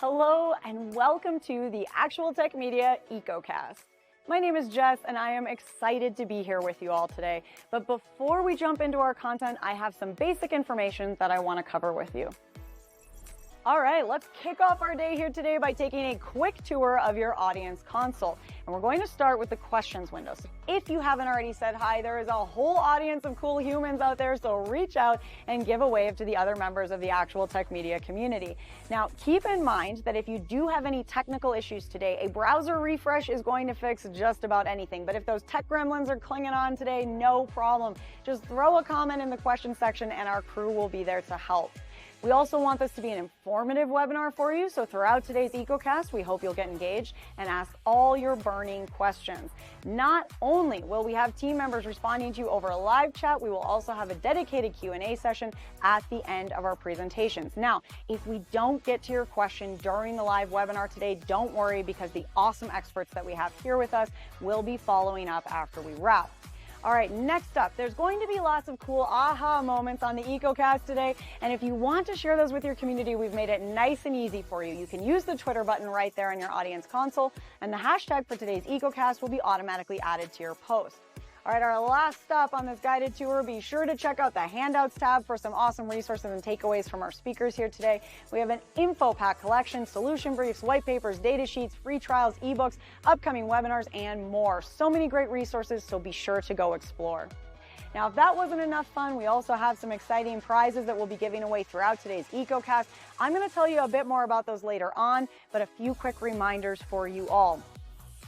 Hello and welcome to the Actual Tech Media EcoCast. My name is Jess and I am excited to be here with you all today. But before we jump into our content, I have some basic information that I want to cover with you. All right, let's kick off our day here today by taking a quick tour of your audience console. And we're going to start with the questions window. So if you haven't already said hi, there is a whole audience of cool humans out there, so reach out and give a wave to the other members of the Actual Tech Media community. Now, keep in mind that if you do have any technical issues today, a browser refresh is going to fix just about anything. But if those tech gremlins are clinging on today, no problem. Just throw a comment in the question section and our crew will be there to help. We also want this to be an informative webinar for you, so throughout today's EcoCast, we hope you'll get engaged and ask all your burning questions. Not only will we have team members responding to you over a live chat, we will also have a dedicated Q&A session at the end of our presentations. Now, if we don't get to your question during the live webinar today, don't worry, because the awesome experts that we have here with us will be following up after we wrap. All right, next up, there's going to be lots of cool aha moments on the EcoCast today. And if you want to share those with your community, we've made it nice and easy for you. You can use the Twitter button right there in your audience console, and the hashtag for today's EcoCast will be automatically added to your post. All right, our last stop on this guided tour, be sure to check out the handouts tab for some awesome resources and takeaways from our speakers here today. We have an info pack collection, solution briefs, white papers, data sheets, free trials, ebooks, upcoming webinars, and more. So many great resources, so be sure to go explore. Now, if that wasn't enough fun, we also have some exciting prizes that we'll be giving away throughout today's EcoCast. I'm going to tell you a bit more about those later on, but a few quick reminders for you all.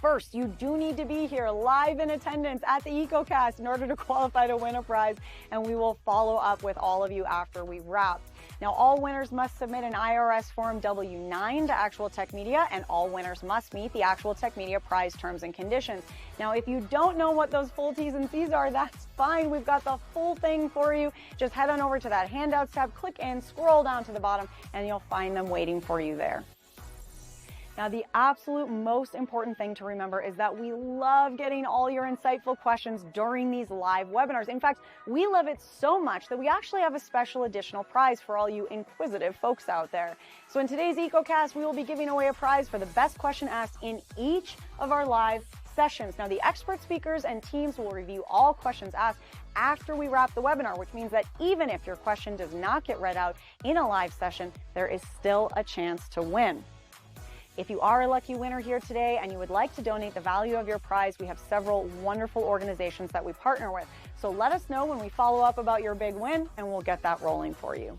First, you do need to be here live in attendance at the EcoCast in order to qualify to win a prize, and we will follow up with all of you after we wrap. Now, all winners must submit an IRS Form W-9 to Actual Tech Media, and all winners must meet the Actual Tech Media prize terms and conditions. Now, if you don't know what those full T's and C's are, that's fine. We've got the full thing for you. Just head on over to that handouts tab, click in, scroll down to the bottom, and you'll find them waiting for you there. Now, the absolute most important thing to remember is that we love getting all your insightful questions during these live webinars. In fact, we love it so much that we actually have a special additional prize for all you inquisitive folks out there. So in today's EcoCast, we will be giving away a prize for the best question asked in each of our live sessions. Now, the expert speakers and teams will review all questions asked after we wrap the webinar, which means that even if your question does not get read out in a live session, there is still a chance to win. If you are a lucky winner here today and you would like to donate the value of your prize, we have several wonderful organizations that we partner with. So let us know when we follow up about your big win, and we'll get that rolling for you.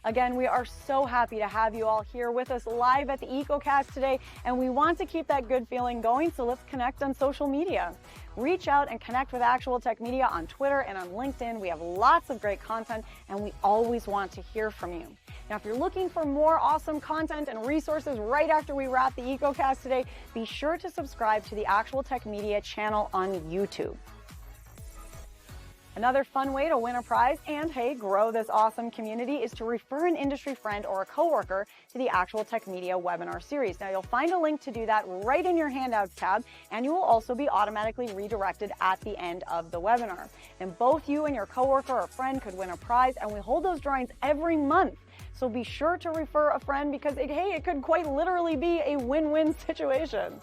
Again, we are so happy to have you all here with us live at the EcoCast today, and we want to keep that good feeling going, so let's connect on social media. Reach out and connect with Actual Tech Media on Twitter and on LinkedIn. We have lots of great content, and we always want to hear from you. Now, if you're looking for more awesome content and resources right after we wrap the EcoCast today, be sure to subscribe to the Actual Tech Media channel on YouTube. Another fun way to win a prize and, hey, grow this awesome community is to refer an industry friend or a coworker to the Actual Tech Media webinar series. Now, you'll find a link to do that right in your handouts tab, and you will also be automatically redirected at the end of the webinar. And both you and your coworker or friend could win a prize, and we hold those drawings every month. So be sure to refer a friend because, hey, it could quite literally be a win-win situation.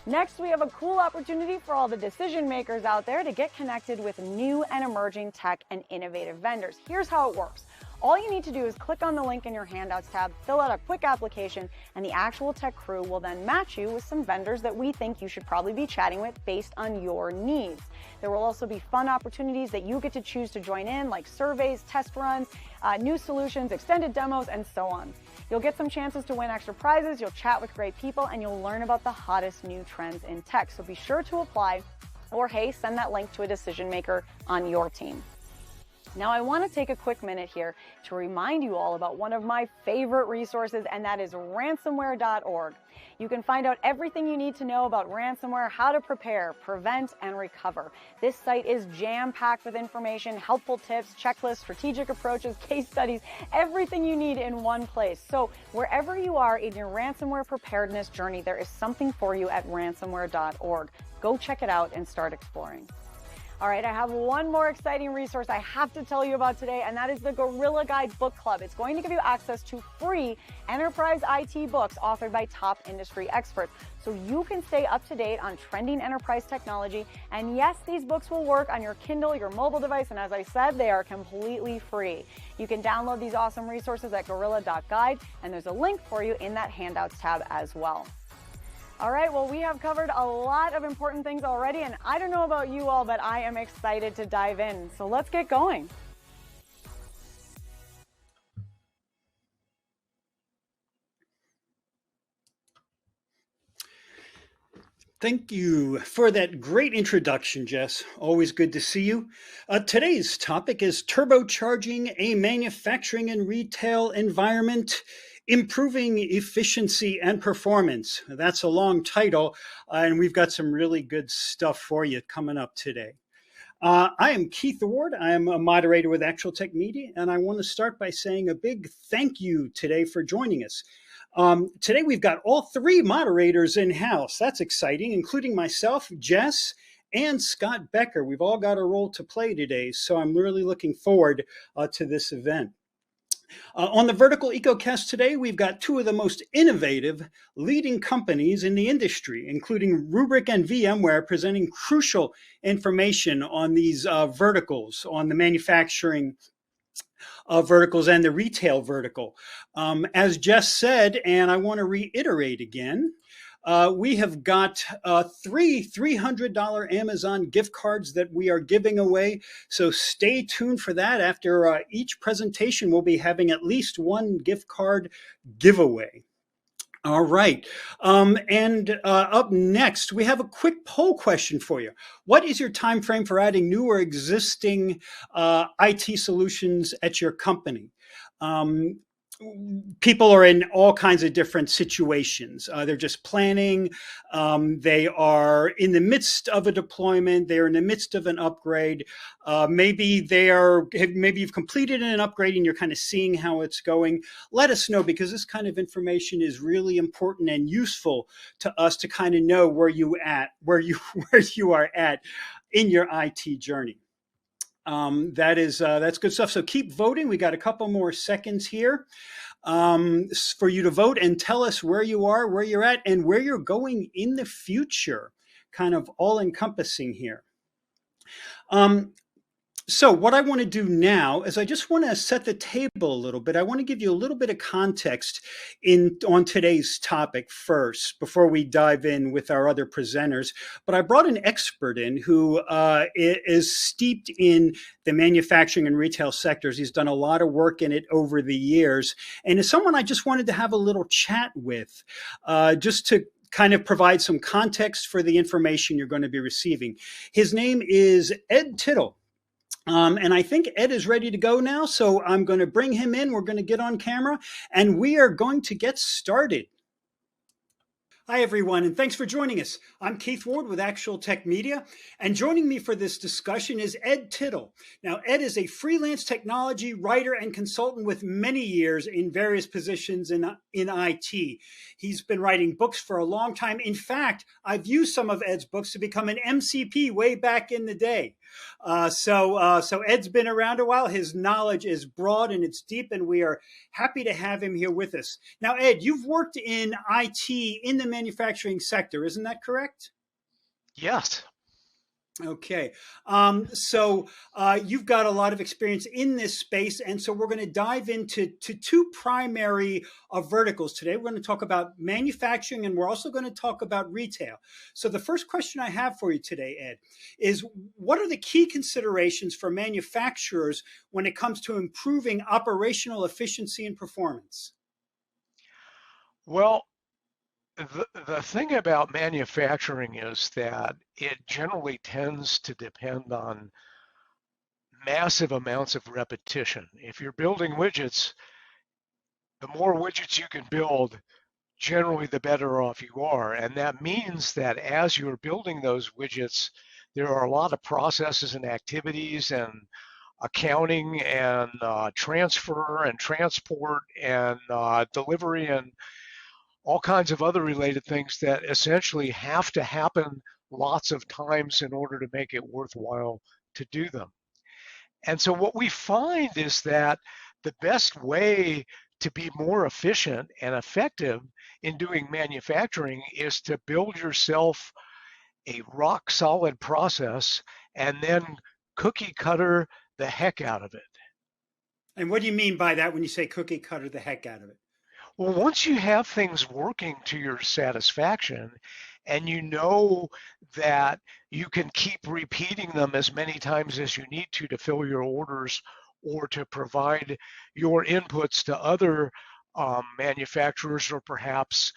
Next, we have a cool opportunity for all the decision makers out there to get connected with new and emerging tech and innovative vendors. Here's how it works. All you need to do is click on the link in your handouts tab, fill out a quick application, and the Actual Tech crew will then match you with some vendors that we think you should probably be chatting with based on your needs. There will also be fun opportunities that you get to choose to join in, like surveys, test runs, new solutions, extended demos, and so on. You'll get some chances to win extra prizes, you'll chat with great people, and you'll learn about the hottest new trends in tech. So be sure to apply, or hey, send that link to a decision maker on your team. Now, I want to take a quick minute here to remind you all about one of my favorite resources, and that is ransomware.org. You can find out everything you need to know about ransomware, how to prepare, prevent, and recover. This site is jam-packed with information, helpful tips, checklists, strategic approaches, case studies, everything you need in one place. So wherever you are in your ransomware preparedness journey, there is something for you at ransomware.org. Go check it out and start exploring. All right, I have one more exciting resource I have to tell you about today, and that is the Gorilla Guide Book Club. It's going to give you access to free enterprise IT books authored by top industry experts, so you can stay up to date on trending enterprise technology. And yes, these books will work on your Kindle, your mobile device, and as I said, they are completely free. You can download these awesome resources at gorilla.guide, and there's a link for you in that handouts tab as well. All right, well, we have covered a lot of important things already, and I don't know about you all, but I am excited to dive in. So let's get going. Thank you for that great introduction, Jess. Always good to see you. Today's topic is turbocharging a manufacturing and retail environment, improving efficiency and performance. That's a long title, and we've got some really good stuff for you coming up today. I am Keith Ward. I am a moderator with Actual Tech Media, and I want to start by saying a big thank you today for joining us. Today we've got all three moderators in-house. That's exciting, including myself, Jess, and Scott Becker. We've all got a role to play today, so I'm really looking forward to this event. On the Vertical EcoCast today, we've got two of the most innovative leading companies in the industry, including Rubrik and VMware, presenting crucial information on these verticals, on the manufacturing verticals and the retail vertical. As Jess said, and I want to reiterate again, we have got three $300 Amazon gift cards that we are giving away. So stay tuned for that. After each presentation, we'll be having at least one gift card giveaway. All right. Up next, we have a quick poll question for you. What is your time frame for adding new or existing IT solutions at your company? People are in all kinds of different situations. They're just planning. They are in the midst of a deployment. They're in the midst of an upgrade. Maybe you've completed an upgrade and you're kind of seeing how it's going. Let us know, because this kind of information is really important and useful to us to kind of know where you are at in your IT journey. That's good stuff. So keep voting. We got a couple more seconds here for you to vote and tell us where you are, where you're at, and where you're going in the future, kind of all encompassing here. So what I want to do now is I just want to set the table a little bit. I want to give you a little bit of context on today's topic first, before we dive in with our other presenters. But I brought an expert in who is steeped in the manufacturing and retail sectors. He's done a lot of work in it over the years, and is someone I just wanted to have a little chat with, just to kind of provide some context for the information you're going to be receiving. His name is Ed Tittle. And I think Ed is ready to go now, so I'm going to bring him in. We're going to get on camera, and we are going to get started. Hi, everyone, and thanks for joining us. I'm Keith Ward with Actual Tech Media, and joining me for this discussion is Ed Tittle. Now, Ed is a freelance technology writer and consultant with many years in various positions in IT. He's been writing books for a long time. In fact, I've used some of Ed's books to become an MCP way back in the day. So Ed's been around a while. His knowledge is broad and it's deep, and we are happy to have him here with us. Now, Ed, you've worked in IT in the manufacturing sector, isn't that correct? Yes. Okay. You've got a lot of experience in this space, and so we're going to dive into two primary verticals today. We're going to talk about manufacturing, and we're also going to talk about retail. So the first question I have for you today, Ed, is what are the key considerations for manufacturers when it comes to improving operational efficiency and performance? Well, the thing about manufacturing is that it generally tends to depend on massive amounts of repetition. If you're building widgets, the more widgets you can build, generally the better off you are. And that means that as you're building those widgets, there are a lot of processes and activities and accounting and transfer and transport and delivery and all kinds of other related things that essentially have to happen lots of times in order to make it worthwhile to do them. And so what we find is that the best way to be more efficient and effective in doing manufacturing is to build yourself a rock solid process and then cookie cutter the heck out of it. And what do you mean by that when you say cookie cutter the heck out of it? Well, once you have things working to your satisfaction and you know that you can keep repeating them as many times as you need to fill your orders or to provide your inputs to other manufacturers or perhaps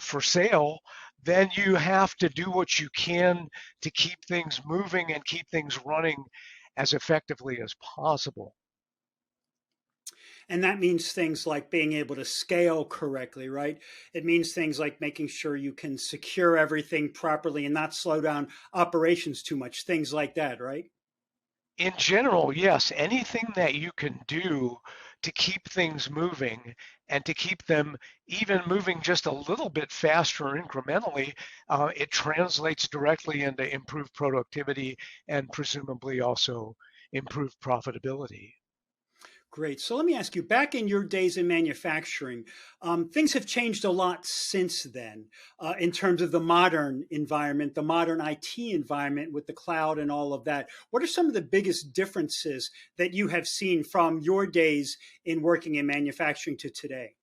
for sale, then you have to do what you can to keep things moving and keep things running as effectively as possible. And that means things like being able to scale correctly, right? It means things like making sure you can secure everything properly and not slow down operations too much, things like that, right? In general, yes, anything that you can do to keep things moving and to keep them even moving just a little bit faster incrementally, it translates directly into improved productivity and presumably also improved profitability. Great. So let me ask you, back in your days in manufacturing, things have changed a lot since then in terms of the modern environment, the modern IT environment with the cloud and all of that. What are some of the biggest differences that you have seen from your days in working in manufacturing to today?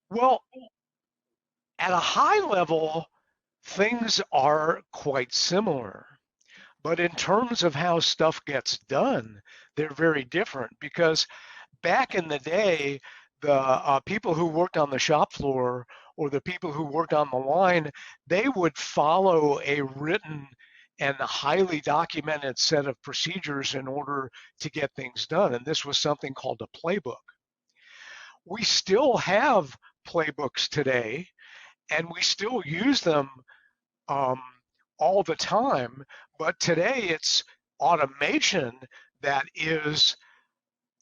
Well, at a high level, things are quite similar. But in terms of how stuff gets done, they're very different because back in the day, the people who worked on the shop floor or the people who worked on the line, they would follow a written and highly documented set of procedures in order to get things done. And this was something called a playbook. We still have playbooks today, and we still use them um, all the time, but today it's automation that is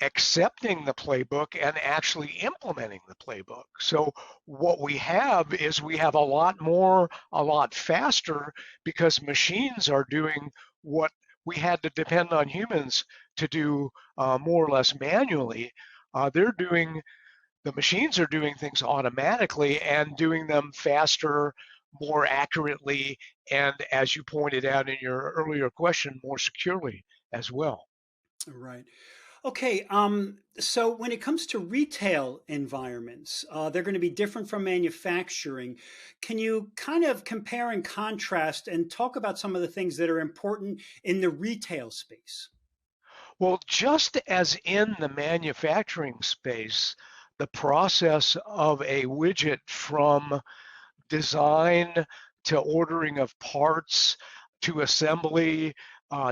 accepting the playbook and actually implementing the playbook. So what we have is we have a lot more, a lot faster because machines are doing what we had to depend on humans to do more or less manually. The machines are doing things automatically and doing them faster, more accurately, and as you pointed out in your earlier question, more securely as well. Right. Okay, so when it comes to retail environments, they're going to be different from manufacturing. Can you kind of compare and contrast and talk about some of the things that are important in the retail space? Well, just as in the manufacturing space, the process of a widget from design to ordering of parts to assembly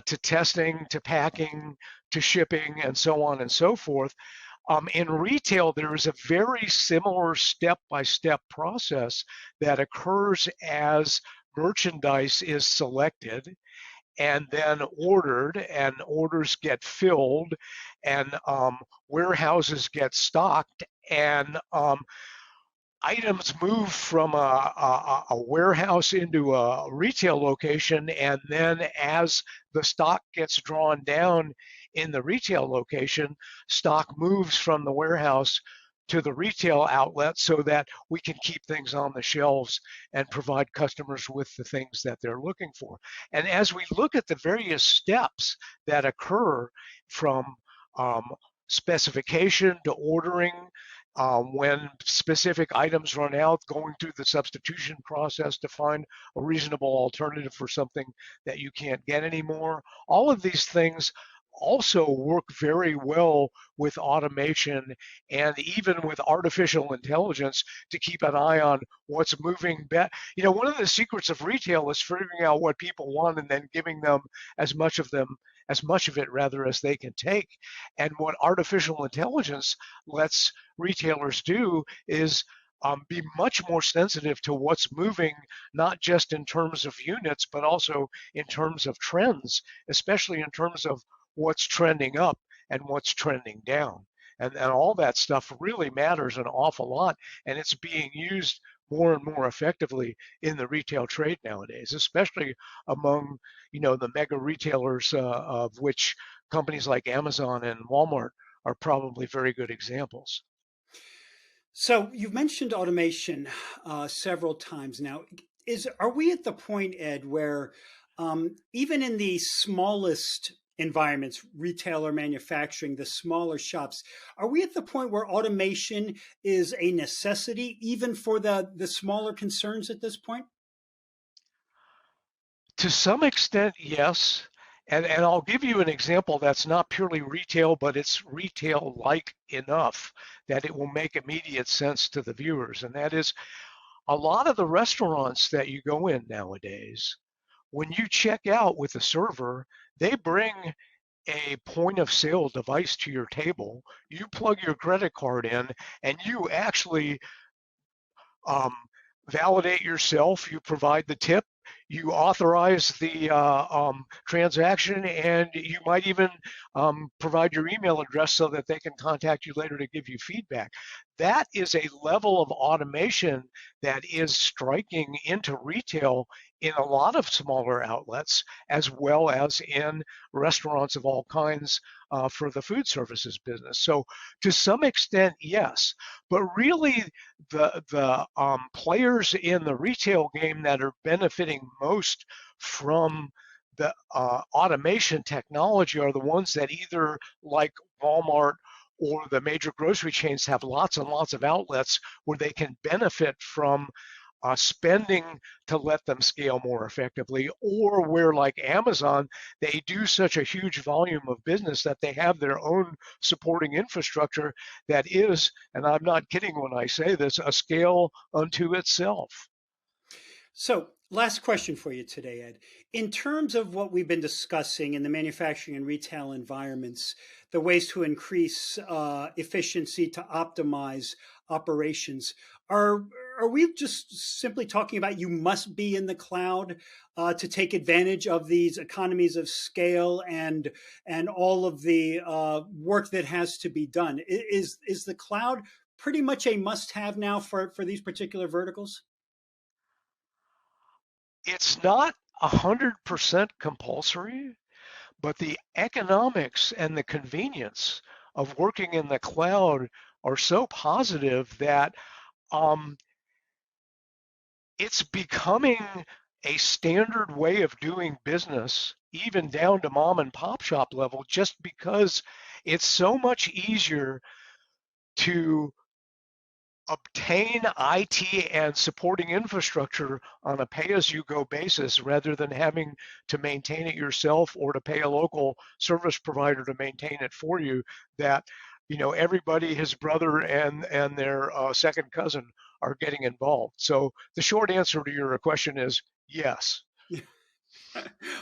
to testing to packing to shipping and so on and so forth. In retail, there is a very similar step-by-step process that occurs as merchandise is selected and then ordered, and orders get filled, and warehouses get stocked, and items move from a warehouse into a retail location, and then as the stock gets drawn down in the retail location, stock moves from the warehouse to the retail outlet so that we can keep things on the shelves and provide customers with the things that they're looking for. And as we look at the various steps that occur from um, specification to ordering, when specific items run out, going through the substitution process to find a reasonable alternative for something that you can't get anymore. All of these things also work very well with automation and even with artificial intelligence to keep an eye on what's moving. One of the secrets of retail is figuring out what people want and then giving them as much of it rather as they can take. And what artificial intelligence lets retailers do is be much more sensitive to what's moving, not just in terms of units, but also in terms of trends, especially in terms of what's trending up and what's trending down. And all that stuff really matters an awful lot, and it's being used more and more effectively in the retail trade nowadays, especially among, the mega retailers, of which companies like Amazon and Walmart are probably very good examples. So you've mentioned automation several times now. Are we at the point, Ed, where even in the smallest environments, retail or manufacturing, the smaller shops, are we at the point where automation is a necessity even for the smaller concerns at this point? To some extent, yes. And I'll give you an example that's not purely retail, but it's retail-like enough that it will make immediate sense to the viewers. And that is, a lot of the restaurants that you go in nowadays, when you check out with the server, they bring a point of sale device to your table. You plug your credit card in, and you actually um, validate yourself, you provide the tip, you authorize the transaction, and you might even provide your email address so that they can contact you later to give you feedback. That is a level of automation that is striking into retail in a lot of smaller outlets, as well as in restaurants of all kinds for the food services business. So to some extent, yes, but really the players in the retail game that are benefiting most from the automation technology are the ones that either, like Walmart or the major grocery chains, have lots and lots of outlets where they can benefit from spending to let them scale more effectively, or where, like Amazon, they do such a huge volume of business that they have their own supporting infrastructure that is, and I'm not kidding when I say this, a scale unto itself. So, last question for you today, Ed. In terms of what we've been discussing in the manufacturing and retail environments, the ways to increase efficiency, to optimize operations, are we just simply talking about you must be in the cloud to take advantage of these economies of scale and all of the work that has to be done? Is the cloud pretty much a must-have now for these particular verticals? It's not 100% compulsory, but the economics and the convenience of working in the cloud are so positive that um, it's becoming a standard way of doing business, even down to mom and pop shop level, just because it's so much easier to obtain IT and supporting infrastructure on a pay-as-you-go basis rather than having to maintain it yourself or to pay a local service provider to maintain it for you, that everybody, his brother and their second cousin, are getting involved. So the short answer to your question is yes.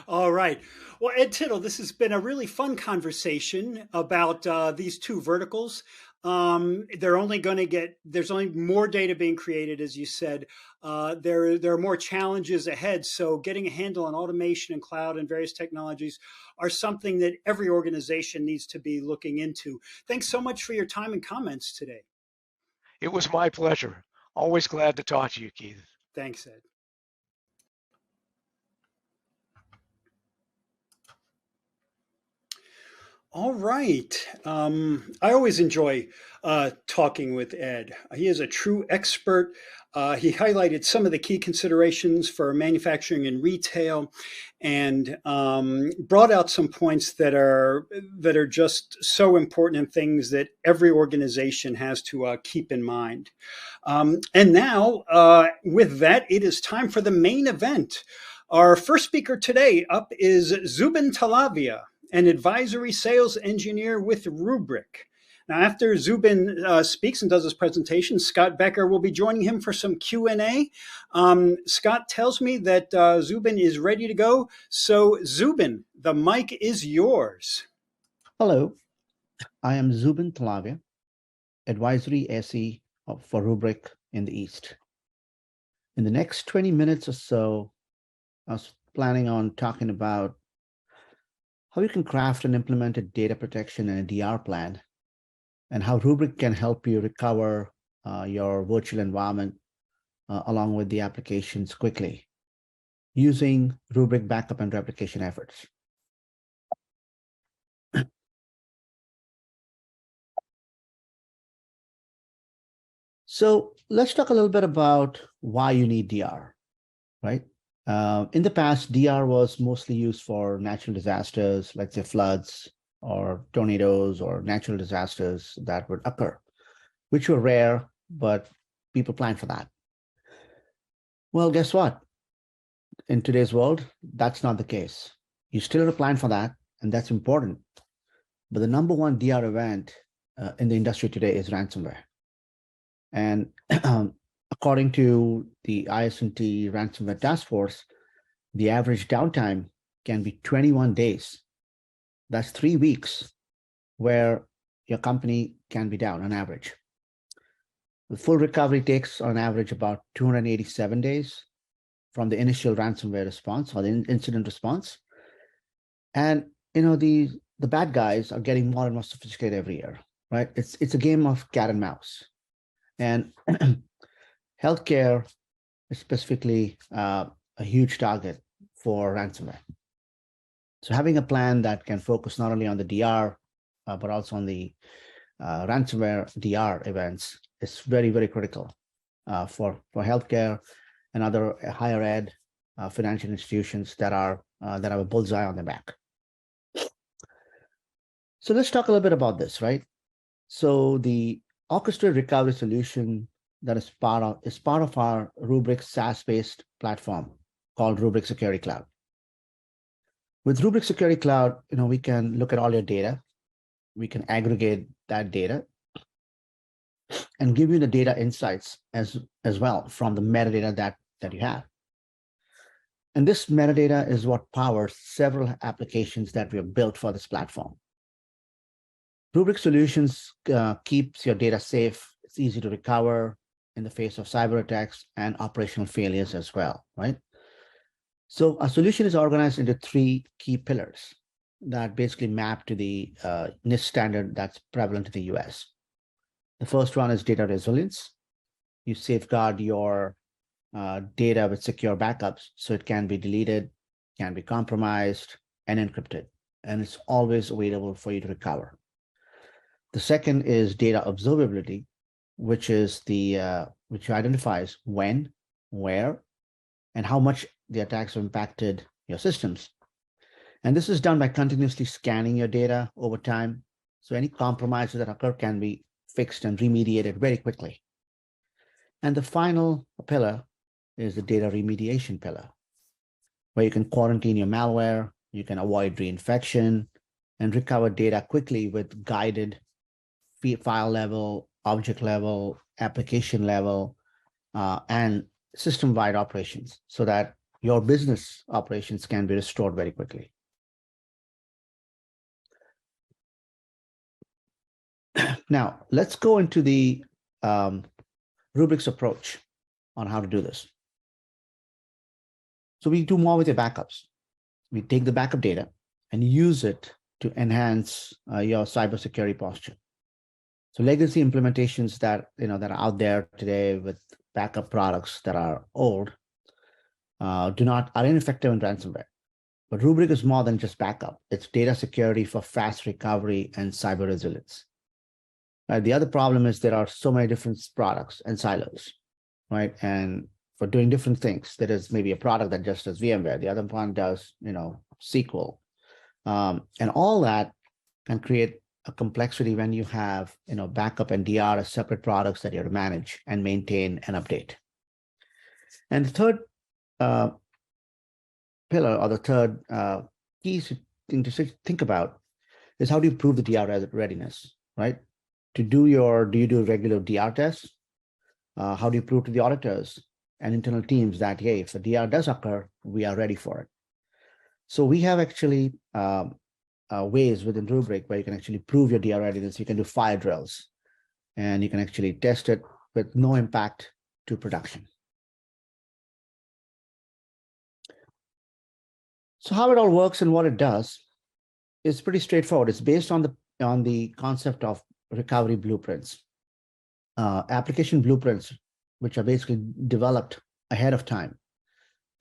All right. Well, Ed Tittle, this has been a really fun conversation about these two verticals. They're only going to there's only more data being created, as you said. There are more challenges ahead. So getting a handle on automation and cloud and various technologies are something that every organization needs to be looking into. Thanks so much for your time and comments today. It was my pleasure. Always glad to talk to you, Keith. Thanks, Ed. All right. I always enjoy talking with Ed. He is a true expert. He highlighted some of the key considerations for manufacturing and retail, and brought out some points that are just so important and things that every organization has to keep in mind. And now, with that, it is time for the main event. Our first speaker today up is Zubin Talavia, an advisory sales engineer with Rubrik. Now, after Zubin speaks and does his presentation, Scott Becker will be joining him for some Q&A. Scott tells me that Zubin is ready to go. So, Zubin, the mic is yours. Hello, I am Zubin Talavia, advisory SE for Rubrik in the East. In the next 20 minutes or so, I was planning on talking about how you can craft and implement a data protection and a DR plan, and how Rubrik can help you recover your virtual environment along with the applications quickly using Rubrik backup and replication efforts. So let's talk a little bit about why you need DR, right? In the past, DR was mostly used for natural disasters, like say floods or tornadoes or natural disasters that would occur, which were rare, but people planned for that. Well, guess what? In today's world, that's not the case. You still have to plan for that, and that's important. But the number one DR event in the industry today is ransomware. And according to the IS&T Ransomware Task Force, the average downtime can be 21 days. That's 3 weeks where your company can be down on average. The full recovery takes on average about 287 days from the initial ransomware response or the incident response. And the bad guys are getting more and more sophisticated every year, right? It's a game of cat and mouse. And healthcare is specifically a huge target for ransomware. So having a plan that can focus not only on the DR, but also on the ransomware DR events is very, very critical for healthcare and other higher ed financial institutions that have a bullseye on their back. So let's talk a little bit about this, right? So the orchestrated recovery solution that is part of our Rubrik SaaS-based platform called Rubrik Security Cloud. With Rubrik Security Cloud, we can look at all your data. We can aggregate that data and give you the data insights as well from the metadata that you have. And this metadata is what powers several applications that we have built for this platform. Rubrik Solutions keeps your data safe. It's easy to recover in the face of cyber attacks and operational failures as well, right? So our solution is organized into 3 key pillars that basically map to the NIST standard that's prevalent in the US. The first one is data resilience. You safeguard your data with secure backups so it can be deleted, can be compromised, and encrypted, and it's always available for you to recover. The second is data observability, which identifies when, where, and how much the attacks have impacted your systems. And this is done by continuously scanning your data over time. So any compromises that occur can be fixed and remediated very quickly. And the final pillar is the data remediation pillar, where you can quarantine your malware, you can avoid reinfection, and recover data quickly with guided file level, object level, application level, and system-wide operations so that your business operations can be restored very quickly. Now, let's go into the Rubrik's approach on how to do this. So we do more with your backups. We take the backup data and use it to enhance your cybersecurity posture. So legacy implementations that are out there today with backup products that are old are ineffective in ransomware. But Rubrik is more than just backup. It's data security for fast recovery and cyber resilience. Right? The other problem is there are so many different products and silos, right? And for doing different things, there is maybe a product that just does VMware. The other one does, SQL, and all that can create a complexity when you have, backup and DR as separate products that you have to manage and maintain and update. And the third pillar, or the third key thing to think about is how do you prove the DR readiness, right? Do you do regular DR tests? How do you prove to the auditors and internal teams that, hey, if the DR does occur, we are ready for it? So we have actually ways within Rubrik where you can actually prove your DR readiness. You can do fire drills, and you can actually test it with no impact to production. So how it all works and what it does is pretty straightforward. It's based on the concept of recovery blueprints. Application blueprints which are basically developed ahead of time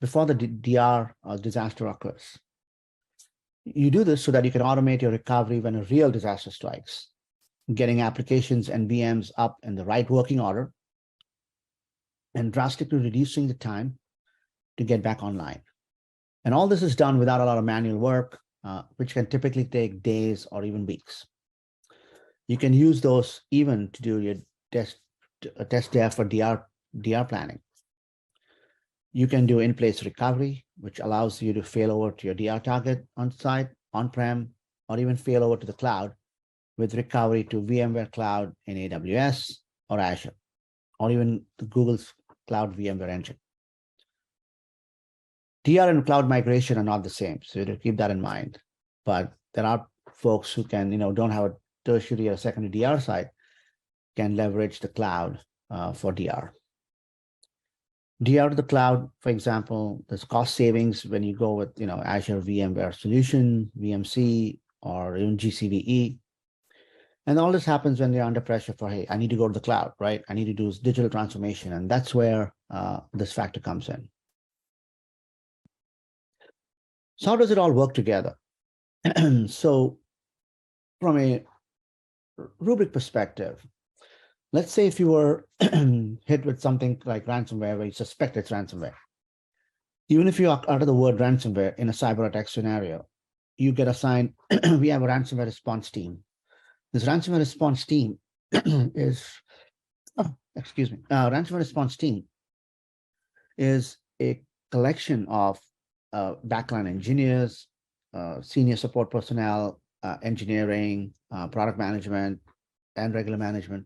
before the DR disaster occurs. You do this so that you can automate your recovery when a real disaster strikes, getting applications and VMs up in the right working order and drastically reducing the time to get back online. And all this is done without a lot of manual work, which can typically take days or even weeks. You can use those even to do your test dev for DR planning. You can do in-place recovery, which allows you to fail over to your DR target on-site, on-prem, or even fail over to the cloud with recovery to VMware Cloud in AWS or Azure, or even Google's Cloud VMware engine. DR and cloud migration are not the same, so to keep that in mind. But there are folks who can, don't have a tertiary or secondary DR site, can leverage the cloud for DR. DR to the cloud, for example, there's cost savings when you go with, Azure VMware Solution, VMC, or even GCVE. And all this happens when they're under pressure for, hey, I need to go to the cloud, right? I need to do digital transformation. And that's where this factor comes in. So how does it all work together? So from a Rubrik perspective, let's say if you were hit with something like ransomware, where you suspect it's ransomware. Even if you utter the word ransomware in a cyber attack scenario, you get assigned, we have a ransomware response team. This ransomware response team ransomware response team is a collection of backline engineers, senior support personnel, engineering, product management, and regular management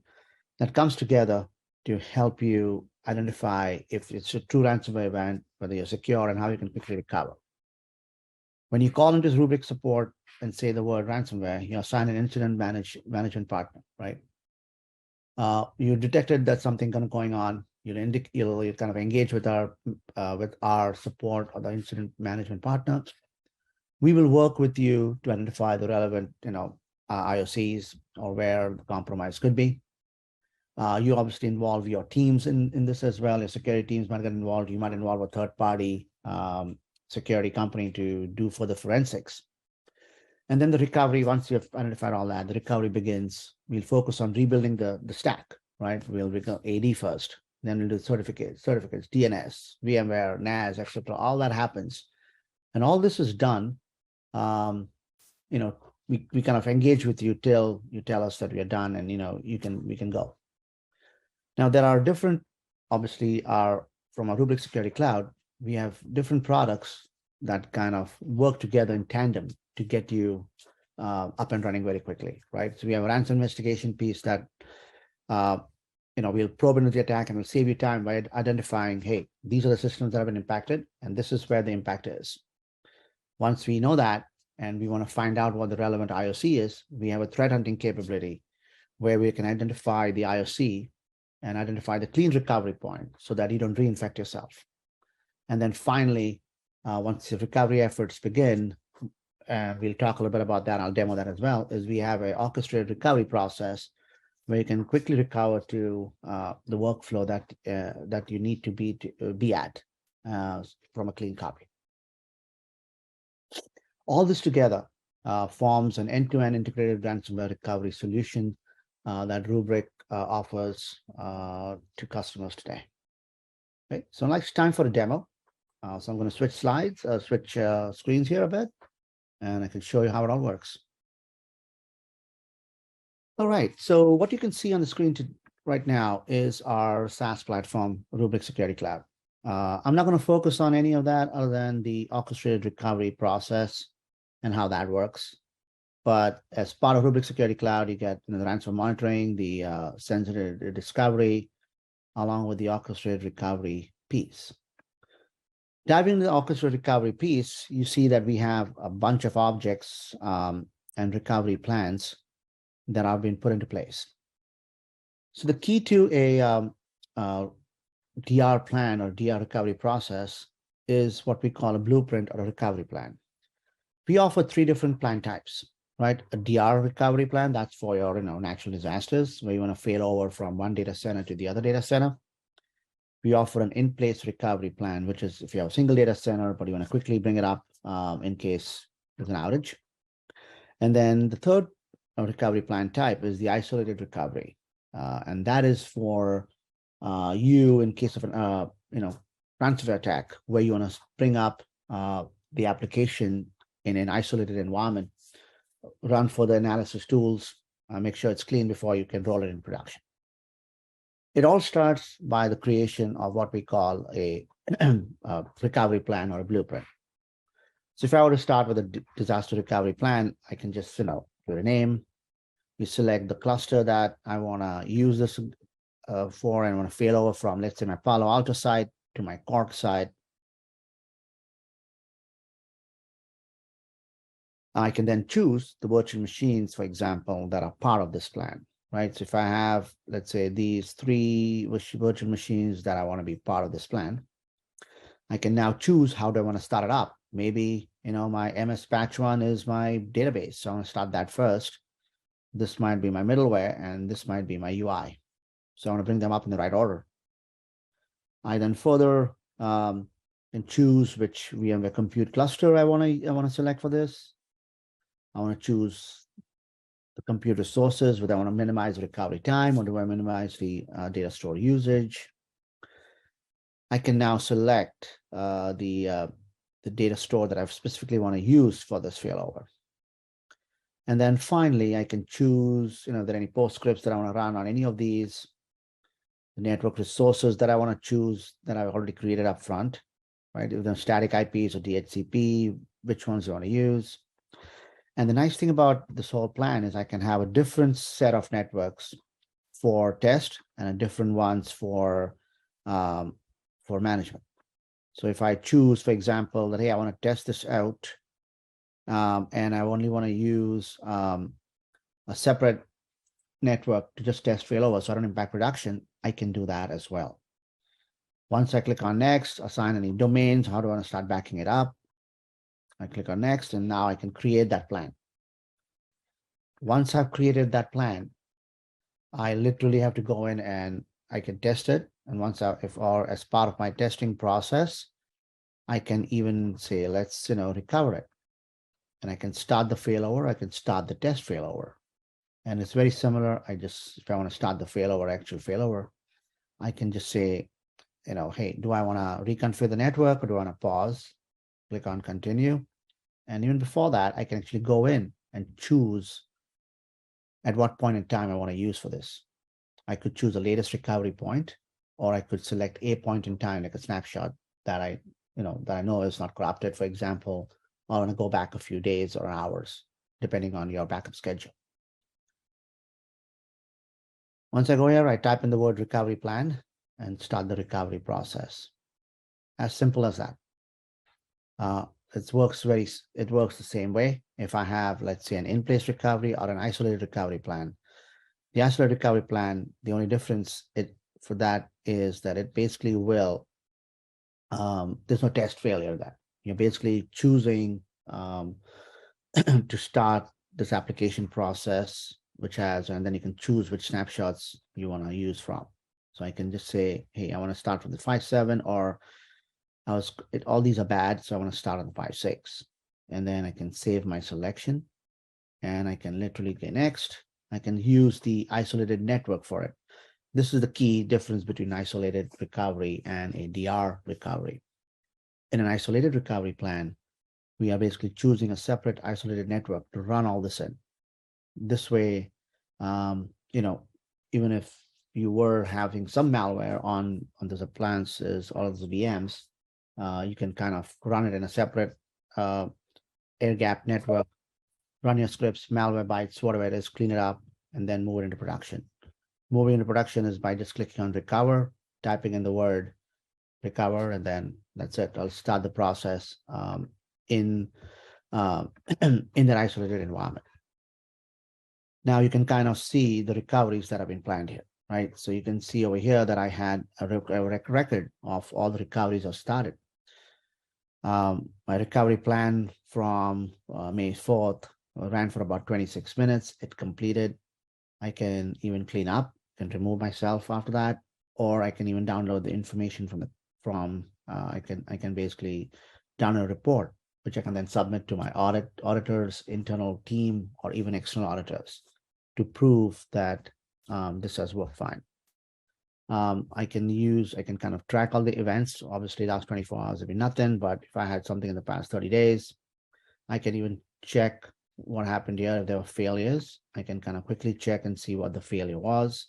that comes together to help you identify if it's a true ransomware event, whether you're secure, and how you can quickly recover. When you call into Rubrik support and say the word ransomware, you assign an incident management partner, right? You detected that something kind of going on. You'll kind of engage with our support or the incident management partner. We will work with you to identify the relevant, IOCs or where the compromise could be. You obviously involve your teams in this as well. Your security teams might get involved. You might involve a third-party security company to do further forensics. And then the recovery, once you've identified all that, the recovery begins. We'll focus on rebuilding the stack, right? We'll become AD first. Then we'll do certificates, DNS, VMware, NAS, etc. All that happens. And all this is done, we kind of engage with you till you tell us that we are done and, we can go. Now, there are different, obviously, from our Rubrik Security Cloud, we have different products that kind of work together in tandem to get you up and running very quickly, right? So we have a ransom investigation piece that, we'll probe into the attack and we'll save you time by identifying, hey, these are the systems that have been impacted, and this is where the impact is. Once we know that, and we want to find out what the relevant IOC is, we have a threat hunting capability where we can identify the IOC and identify the clean recovery point so that you don't reinfect yourself. And then finally, once the recovery efforts begin, and we'll talk a little bit about that, I'll demo that as well, is we have an orchestrated recovery process where you can quickly recover to the workflow that you need to be at from a clean copy. All this together forms an end-to-end integrated ransomware recovery solution that Rubrik offers to customers today. Okay, so now it's time for a demo. So I'm going to switch slides, screens here a bit, and I can show you how it all works. All right, so what you can see on the screen right now is our SaaS platform, Rubrik Security Cloud. I'm not going to focus on any of that other than the orchestrated recovery process and how that works. But as part of Rubrik Security Cloud, you get the ransomware monitoring, the sensitive discovery, along with the orchestrated recovery piece. Diving into the orchestrated recovery piece, you see that we have a bunch of objects and recovery plans that have been put into place. So the key to a DR plan or DR recovery process is what we call a blueprint or a recovery plan. We offer 3 different plan types, right? A DR recovery plan, that's for your natural disasters, where you want to fail over from one data center to the other data center. we offer an in-place recovery plan, which is if you have a single data center, but you want to quickly bring it up in case there's an outage. And then the third recovery plan type is the isolated recovery. And that is for you in case of an ransomware attack, where you want to bring up the application in an isolated environment, run further analysis tools, make sure it's clean before you can roll it in production. It all starts by the creation of what we call a recovery plan or a blueprint. So if I were to start with a disaster recovery plan, I can just, give it a name. You select the cluster that I want to use this for, and I want to fail over from, let's say, my Palo Alto side to my Cork side. I can then choose the virtual machines, for example, that are part of this plan, right? So if I have, let's say, these 3 virtual machines that I want to be part of this plan, I can now choose how do I want to start it up. Maybe, my MS Patch 1 is my database, so I want to start that first. This might be my middleware, and this might be my UI. So I want to bring them up in the right order. I then further can choose which VMware compute cluster I want to select for this. I want to choose the compute resources, whether I want to minimize recovery time or do I minimize the data store usage. I can now select the data store that I specifically want to use for this failover. And then finally, I can choose, there are any postscripts that I want to run on any of these, the network resources that I want to choose that I've already created up front, right? If they're static IPs or DHCP, which ones you want to use. And the nice thing about this whole plan is I can have a different set of networks for test and a different ones for management. So if I choose, for example, that, hey, I want to test this out, and I only want to use a separate network to just test failover so I don't impact production, I can do that as well. Once I click on next, assign any domains, how do I want to start backing it up? I click on next, and now I can create that plan. Once I've created that plan, I literally have to go in and I can test it. And once as part of my testing process, I can even say, let's, recover it. And I can start the failover, I can start the test failover. And it's very similar. If I want to start the failover, actual failover, I can just say, hey, do I want to reconfigure the network or do I want to pause? Click on continue. And even before that, I can actually go in and choose at what point in time I want to use for this. I could choose the latest recovery point, or I could select a point in time, like a snapshot that I know is not corrupted, for example. I want to go back a few days or hours, depending on your backup schedule. Once I go here, I type in the word recovery plan and start the recovery process. As simple as that. It works the same way. If I have, let's say, an in-place recovery or an isolated recovery plan, the isolated recovery plan, the only difference for that is that it basically will, there's no test failure there. You're basically choosing to start this application process, and then you can choose which snapshots you want to use from. So I can just say, hey, I want to start from the 5.7, or all these are bad, so I want to start on the 5.6. And then I can save my selection, and I can literally get next. I can use the isolated network for it. This is the key difference between isolated recovery and a DR recovery. In an isolated recovery plan, we are basically choosing a separate isolated network to run all this in. This way, even if you were having some malware on those appliances or those VMs, you can kind of run it in a separate air-gapped network, run your scripts, malware bytes, whatever it is, clean it up, and then move it into production. Moving into production is by just clicking on recover, typing in the word recover, and then that's it. I'll start the process in that isolated environment. Now you can kind of see the recoveries that have been planned here, right? So you can see over here that I had a record of all the recoveries I've started. My recovery plan from May 4th ran for about 26 minutes. It completed. I can even clean up, can remove myself after that, or I can even download the information I can basically download a report, which I can then submit to my auditors, internal team, or even external auditors to prove that this has worked fine. I can kind of track all the events. Obviously, last 24 hours would be nothing, but if I had something in the past 30 days, I can even check what happened here. If there were failures, I can kind of quickly check and see what the failure was,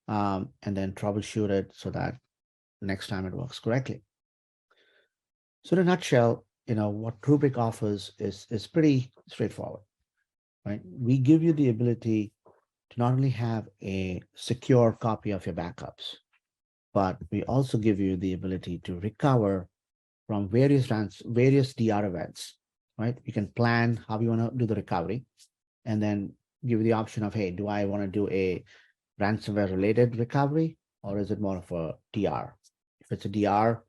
and then troubleshoot it so that next time it works correctly. So in a nutshell, what Rubrik offers is pretty straightforward, right? We give you the ability to not only have a secure copy of your backups, but we also give you the ability to recover from various DR events, right? You can plan how you want to do the recovery, and then give you the option of, hey, do I want to do a ransomware related recovery, or is it more of a DR? If it's a DR,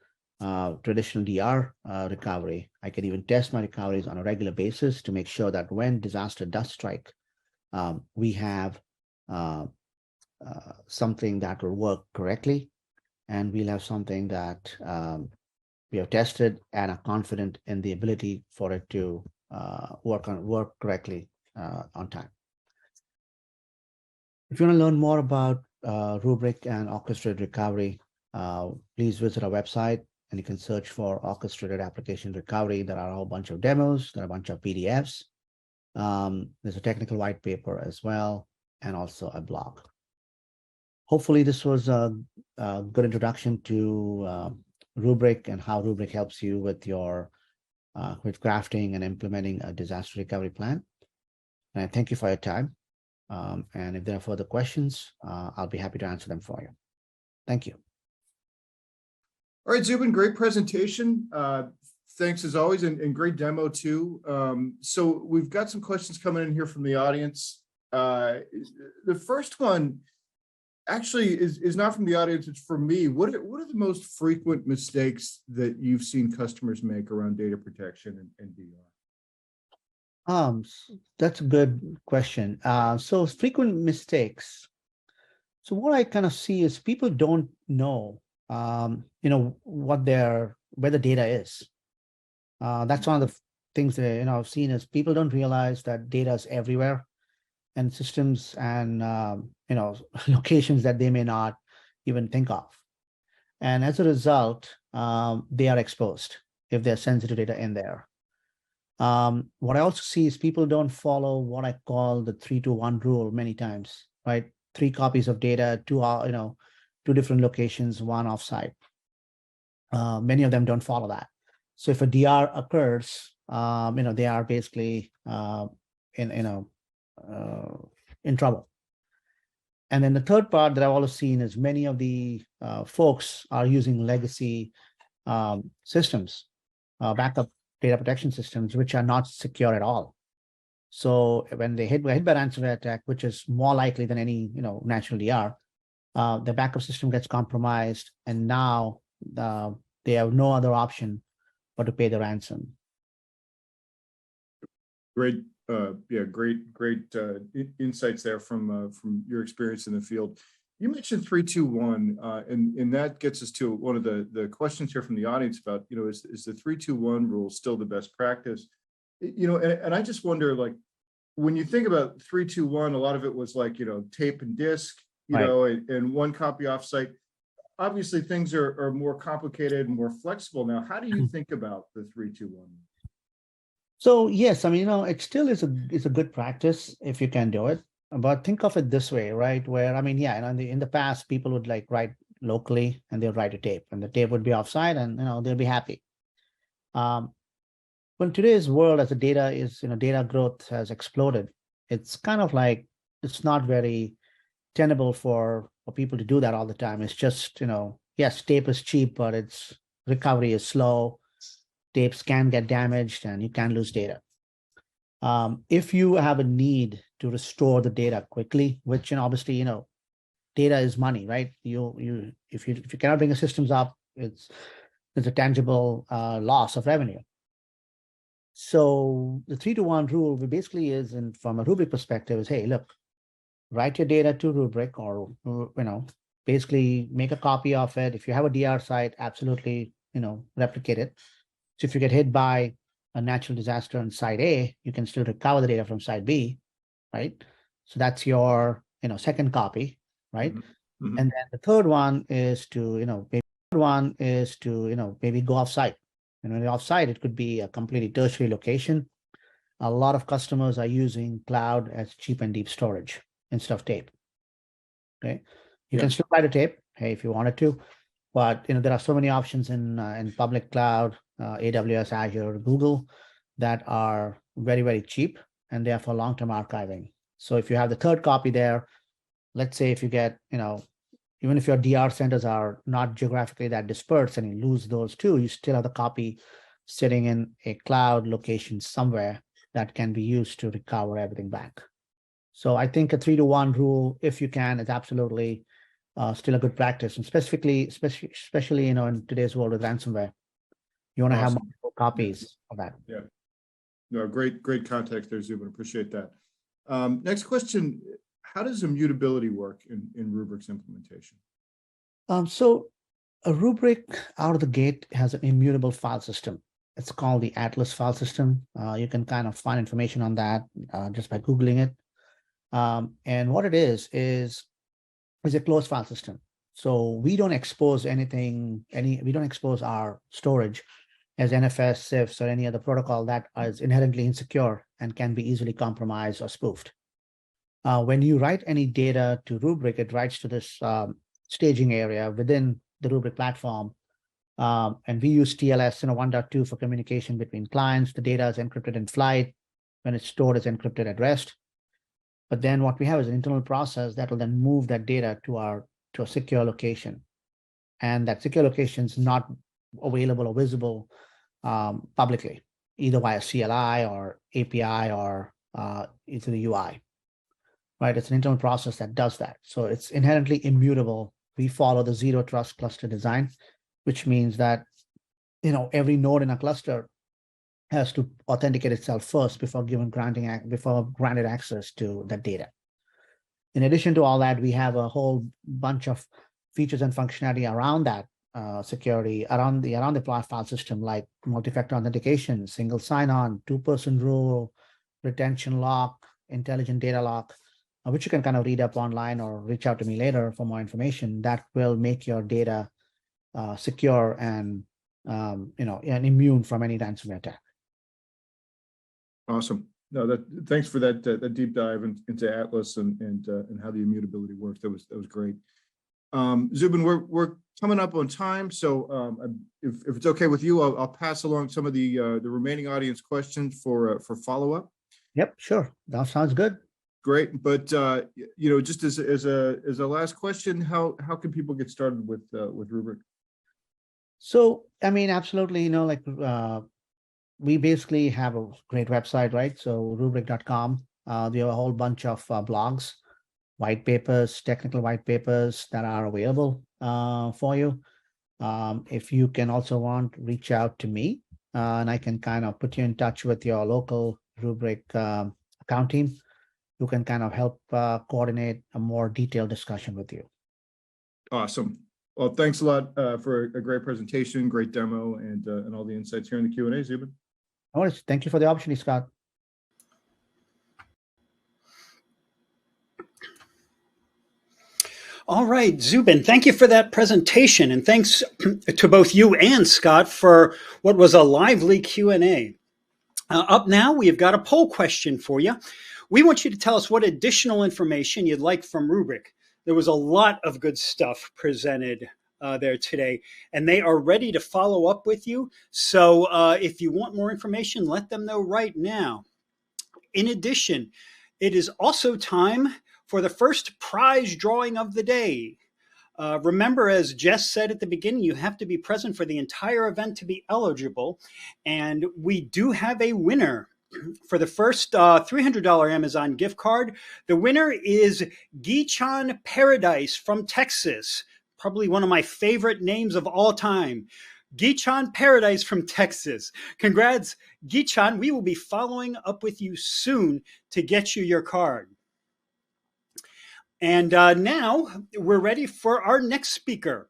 traditional DR recovery, I can even test my recoveries on a regular basis to make sure that when disaster does strike, we have something that will work correctly, and we'll have something that we have tested and are confident in the ability for it to work correctly on time. If you want to learn more about Rubrik and orchestrated recovery, please visit our website, and you can search for orchestrated application recovery. There are a whole bunch of demos, there are a bunch of PDFs. There's a technical white paper as well, and also a blog. Hopefully this was a good introduction to Rubrik and how Rubrik helps you with crafting and implementing a disaster recovery plan. And I thank you for your time. And if there are further questions, I'll be happy to answer them for you. Thank you. All right, Zubin, great presentation. Thanks as always, and great demo too. So we've got some questions coming in here from the audience. The first one actually is not from the audience, it's from me. What are the most frequent mistakes that you've seen customers make around data protection and DR? That's a good question. So frequent mistakes. So what I kind of see is people don't know, where the data is. That's one of the things that I've seen is people don't realize that data is everywhere, and systems and locations that they may not even think of. And as a result, they are exposed if there's sensitive data in there. What I also see is people don't follow what I call the 3-2-1 rule many times, right? 3 copies of data, 2 different locations, 1 offsite. Many of them don't follow that. So if a DR occurs, they are basically in trouble. And then the third part that I've also seen is many of the folks are using legacy systems, backup data protection systems, which are not secure at all. So when they hit by ransomware attack, which is more likely than any natural DR, the backup system gets compromised, and now they have no other option but to pay the ransom. Great, great insights there from your experience in the field. You mentioned 3-2-1, and that gets us to one of the questions here from the audience about, is the 3-2-1 rule still the best practice? And I just wonder, like, when you think about 3-2-1, a lot of it was like, tape and disk, and 1 copy offsite. Obviously, things are more complicated and more flexible now. How do you think about the 3-2-1? So yes, it still is a good practice if you can do it. But think of it this way, right? Where in the past, people would like write locally and they'll write a tape, and the tape would be offsite, and they'll be happy. Well, in today's world, as the data growth has exploded, it's kind of like it's not very tenable for people to do that all the time. It's just, yes, tape is cheap, but its recovery is slow. Tapes can get damaged and you can lose data. If you have a need to restore the data quickly, which obviously data is money, right? If you cannot bring the systems up, there's a tangible loss of revenue. So the 3-2-1 rule basically is, and from a Rubrik perspective, is, hey, look, write your data to Rubrik, or basically make a copy of it. If you have a DR site, absolutely, replicate it. So if you get hit by a natural disaster on site A, you can still recover the data from site B, right? So that's your, second copy, right? Mhm. And then the third one is to, maybe go off-site. And when you're off-site, it could be a completely tertiary location. A lot of customers are using cloud as cheap and deep storage instead of tape. Okay, you Yeah. can still buy the tape, hey, if you wanted to, but there are so many options in public cloud, AWS, Azure, Google, that are very, very cheap, and they are for long-term archiving. So if you have the third copy there, let's say if you get, even if your DR centers are not geographically that dispersed and you lose those too, you still have the copy sitting in a cloud location somewhere that can be used to recover everything back. So I think a 3-to-1 rule, if you can, is absolutely still a good practice, and especially in today's world with ransomware, you want to have Awesome. multiple copies of that. Yeah. No, great context there, Zubin. Appreciate that. Next question: how does immutability work in Rubrik's implementation? So a Rubrik out of the gate has an immutable file system. It's called the Atlas file system. You can kind of find information on that just by Googling it. And what it is a closed file system. So we don't expose we don't expose our storage as NFS, CIFS, or any other protocol that is inherently insecure and can be easily compromised or spoofed. When you write any data to Rubrik, it writes to this staging area within the Rubrik platform. And we use TLS 1.2 for communication between clients. The data is encrypted in flight. When it's stored, it's encrypted at rest. But then what we have is an internal process that will then move that data to a secure location. And that secure location is not available or visible publicly, either via CLI or API or into the UI. Right? It's an internal process that does that. So it's inherently immutable. We follow the zero trust cluster design, which means that every node in a cluster has to authenticate itself first before granted access to that data. In addition to all that, we have a whole bunch of features and functionality around that security, around the file system, like multi-factor authentication, single sign-on, 2-person rule, retention lock, intelligent data lock, which you can kind of read up online or reach out to me later for more information. That will make your data secure and and immune from any ransomware attack. Awesome. No, thanks for that deep dive into Atlas and how the immutability works. That was great. Zubin, we're coming up on time, so if it's okay with you, I'll pass along some of the remaining audience questions for follow up. Yep, sure. That sounds good. Great, but just as a last question, how can people get started with Rubrik? So I mean, absolutely. We basically have a great website, right? So rubrik.com. We have a whole bunch of blogs, white papers, technical white papers that are available for you. If you can also reach out to me, and I can kind of put you in touch with your local Rubrik account team, who can kind of help coordinate a more detailed discussion with you. Awesome. Well, thanks a lot for a great presentation, great demo, and all the insights here in the Q&A, Zubin. No worries. Thank you for the opportunity, Scott. All right, Zubin, thank you for that presentation, and thanks to both you and Scott for what was a lively Q&A. Up now, we've got a poll question for you. We want you to tell us what additional information you'd like from Rubrik. There was a lot of good stuff presented there today, and they are ready to follow up with you. So if you want more information, let them know right now. In addition, it is also time for the first prize drawing of the day. Remember, as Jess said at the beginning, you have to be present for the entire event to be eligible. And we do have a winner for the first $300 Amazon gift card. The winner is Gichan Paradise from Texas, probably one of my favorite names of all time. Gichan Paradise from Texas. Congrats, Gichan. We will be following up with you soon to get you your card. And now we're ready for our next speaker.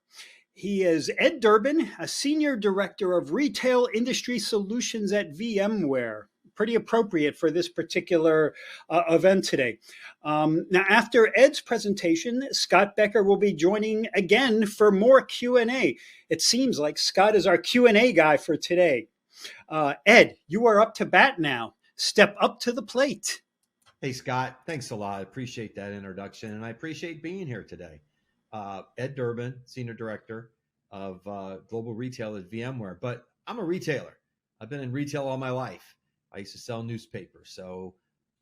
He is Ed Durbin, a Senior Director of Retail Industry Solutions at VMware. Pretty appropriate for this particular event today. Now, after Ed's presentation, Scott Becker will be joining again for more Q&A. It seems like Scott is our Q&A guy for today. Ed, you are up to bat now. Step up to the plate. Hey, Scott, thanks a lot. I appreciate that introduction, and I appreciate being here today. Ed Durbin, Senior Director of Global Retail at VMware, but I'm a retailer. I've been in retail all my life. I used to sell newspapers. So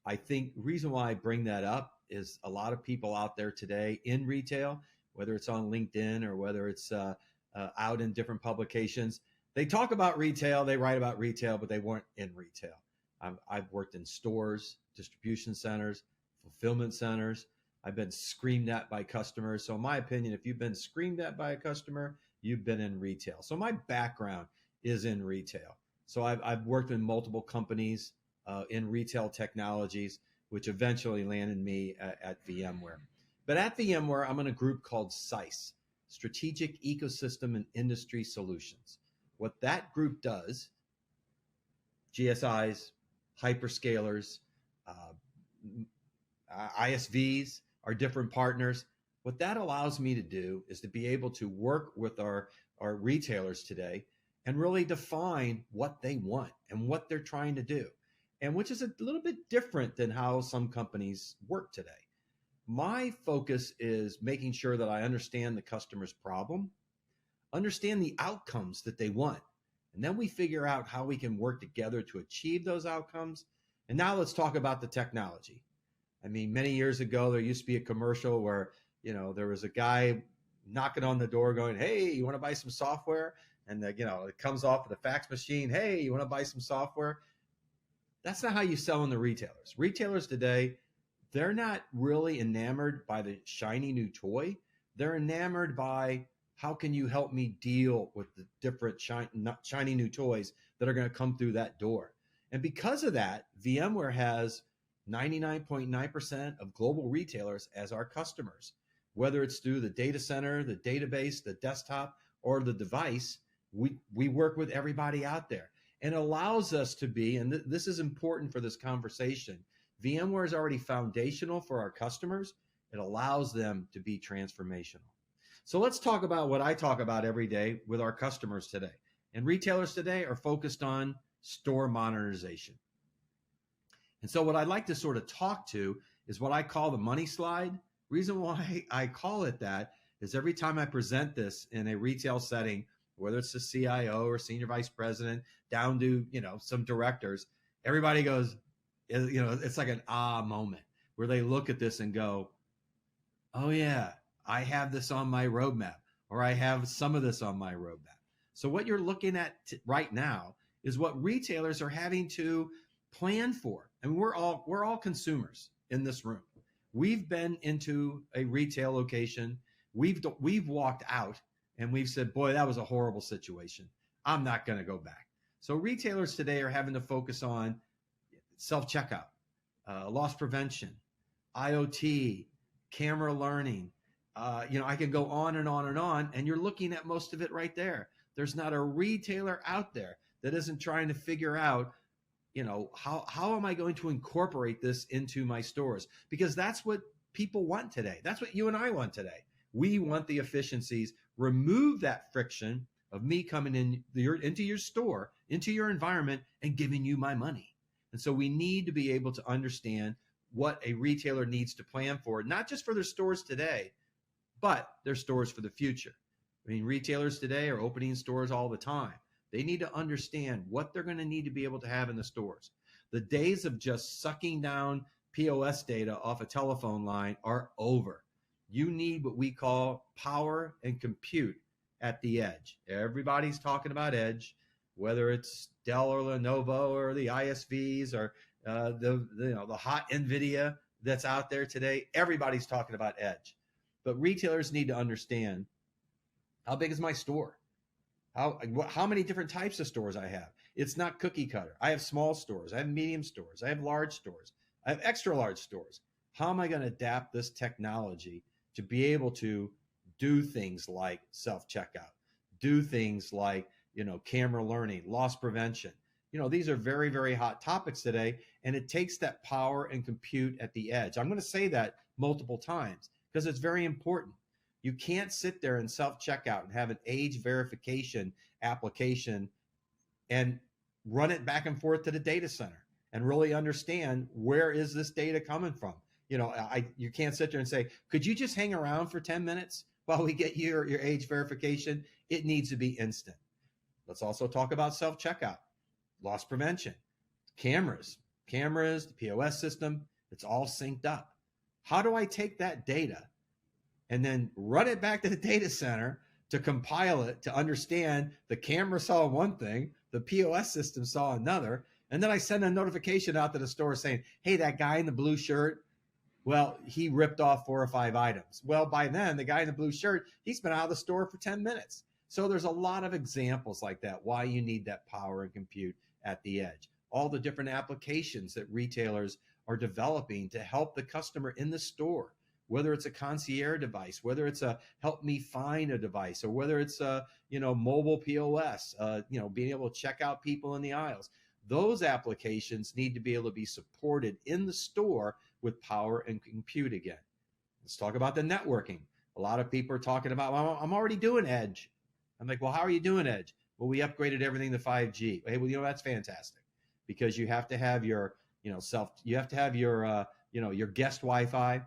I think the reason why I bring that up is a lot of people out there today in retail, whether it's on LinkedIn or whether it's out in different publications, they talk about retail, they write about retail, but they weren't in retail. I've worked in stores, distribution centers, fulfillment centers. I've been screamed at by customers. So in my opinion, if you've been screamed at by a customer, you've been in retail. So my background is in retail. So I've worked in multiple companies in retail technologies, which eventually landed me at VMware. But at VMware, I'm in a group called SICE, Strategic Ecosystem and Industry Solutions. What that group does, GSIs, hyperscalers, ISVs, our different partners. What that allows me to do is to be able to work with our retailers today and really define what they want and what they're trying to do, and which is a little bit different than how some companies work today. My focus is making sure that I understand the customer's problem, understand the outcomes that they want, and then we figure out how we can work together to achieve those outcomes. And now let's talk about the technology. I mean, many years ago, there used to be a commercial where, there was a guy knocking on the door going, "Hey, you want to buy some software?" And it comes off of the fax machine. "Hey, you want to buy some software?" That's not how you sell in the retailers. Retailers today, they're not really enamored by the shiny new toy. They're enamored by, how can you help me deal with the different shiny new toys that are going to come through that door? And because of that, VMware has 99.9% of global retailers as our customers. Whether it's through the data center, the database, the desktop, or the device, we work with everybody out there. And it allows us to be, and this is important for this conversation, VMware is already foundational for our customers. It allows them to be transformational. So let's talk about what I talk about every day with our customers today. And retailers today are focused on store modernization. And so what I'd like to sort of talk to is what I call the money slide. Reason why I call it that is every time I present this in a retail setting, whether it's the CIO or senior vice president down to, some directors, everybody goes, it's like an moment where they look at this and go, "Oh yeah, I have this on my roadmap," or "I have some of this on my roadmap." So what you're looking at right now is what retailers are having to plan for. And we're all consumers in this room. We've been into a retail location. We've walked out and we've said, "Boy, that was a horrible situation. I'm not going to go back." So retailers today are having to focus on self-checkout, loss prevention, IoT, camera learning. I can go on and on and on, and you're looking at most of it right there. There's not a retailer out there that isn't trying to figure out, how am I going to incorporate this into my stores? Because that's what people want today. That's what you and I want today. We want the efficiencies, remove that friction of me coming into your store, into your environment, and giving you my money. And so we need to be able to understand what a retailer needs to plan for, not just for their stores today, but their stores for the future. I mean, retailers today are opening stores all the time. They need to understand what they're going to need to be able to have in the stores. The days of just sucking down POS data off a telephone line are over. You need what we call power and compute at the edge. Everybody's talking about edge, whether it's Dell or Lenovo or the ISVs or the hot NVIDIA that's out there today. Everybody's talking about edge. But retailers need to understand, how big is my store? How many different types of stores I have? It's not cookie cutter. I have small stores. I have medium stores. I have large stores. I have extra large stores. How am I going to adapt this technology to be able to do things like self-checkout, do things like, camera learning, loss prevention? These are very, very hot topics today, and it takes that power and compute at the edge. I'm going to say that multiple times because it's very important. You can't sit there and self-checkout and have an age verification application and run it back and forth to the data center and really understand where is this data coming from. You can't sit there and say, could you just hang around for 10 minutes while we get your age verification? It needs to be instant. Let's also talk about self-checkout, loss prevention, cameras, the POS system, it's all synced up. How do I take that data and then run it back to the data center to compile it, to understand the camera saw one thing, the POS system saw another, and then I send a notification out to the store saying, hey, that guy in the blue shirt, well, he ripped off 4 or 5 items. Well, by then, the guy in the blue shirt, he's been out of the store for 10 minutes. So there's a lot of examples like that, why you need that power and compute at the edge. All the different applications that retailers are developing to help the customer in the store, whether it's a concierge device, whether it's a help me find a device, or whether it's a, mobile POS, being able to check out people in the aisles. Those applications need to be able to be supported in the store with power and compute again. Let's talk about the networking. A lot of people are talking about, well, I'm already doing edge. I'm like, well, how are you doing edge? Well, we upgraded everything to 5G. Hey, well, that's fantastic, because you have to have your, you have to have your, your guest Wi-Fi.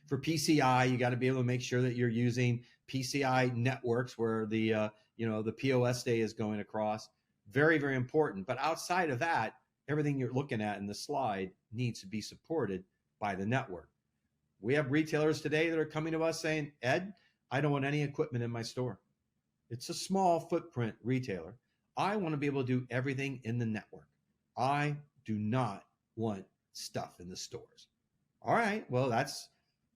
For PCI, you got to be able to make sure that you're using PCI networks where the, the POS day is going across. Very, very important. But outside of that, everything you're looking at in the slide needs to be supported by the network. We have retailers today that are coming to us saying, Ed, I don't want any equipment in my store. It's a small footprint retailer. I want to be able to do everything in the network. I do not want stuff in the stores. All right, well, that's,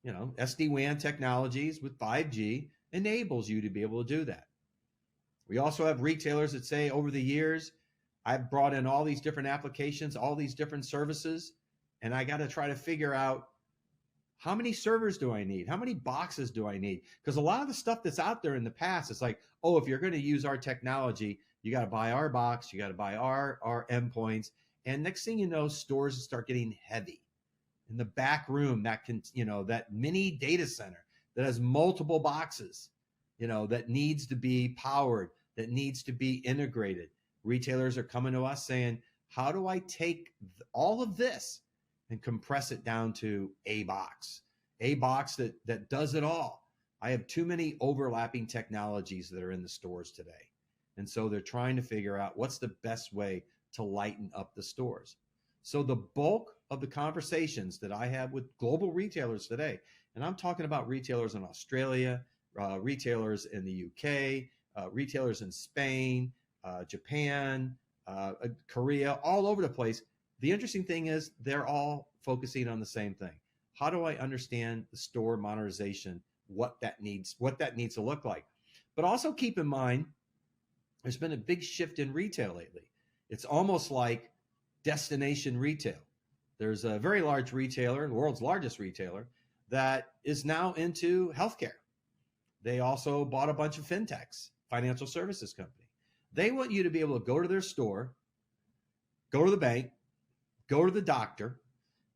SD-WAN technologies with 5G enables you to be able to do that. We also have retailers that say, over the years, I've brought in all these different applications, all these different services, and I got to try to figure out, how many servers do I need? How many boxes do I need? Because a lot of the stuff that's out there in the past, it's like, oh, if you're going to use our technology, you got to buy our box, you got to buy our endpoints. And next thing you know, stores start getting heavy. In the back room, that can, that mini data center that has multiple boxes, that needs to be powered, that needs to be integrated. Retailers are coming to us saying, how do I take all of this and compress it down to a box that does it all? I have too many overlapping technologies that are in the stores today. And so they're trying to figure out what's the best way to lighten up the stores. So the bulk of the conversations that I have with global retailers today, and I'm talking about retailers in Australia, retailers in the UK, retailers in Spain, Japan, Korea, all over the place. The interesting thing is they're all focusing on the same thing. How do I understand the store modernization, what that needs to look like? But also keep in mind, there's been a big shift in retail lately. It's almost like destination retail. There's a very large retailer, the world's largest retailer, that is now into healthcare. They also bought a bunch of fintechs, financial services company. They want you to be able to go to their store, go to the bank, go to the doctor,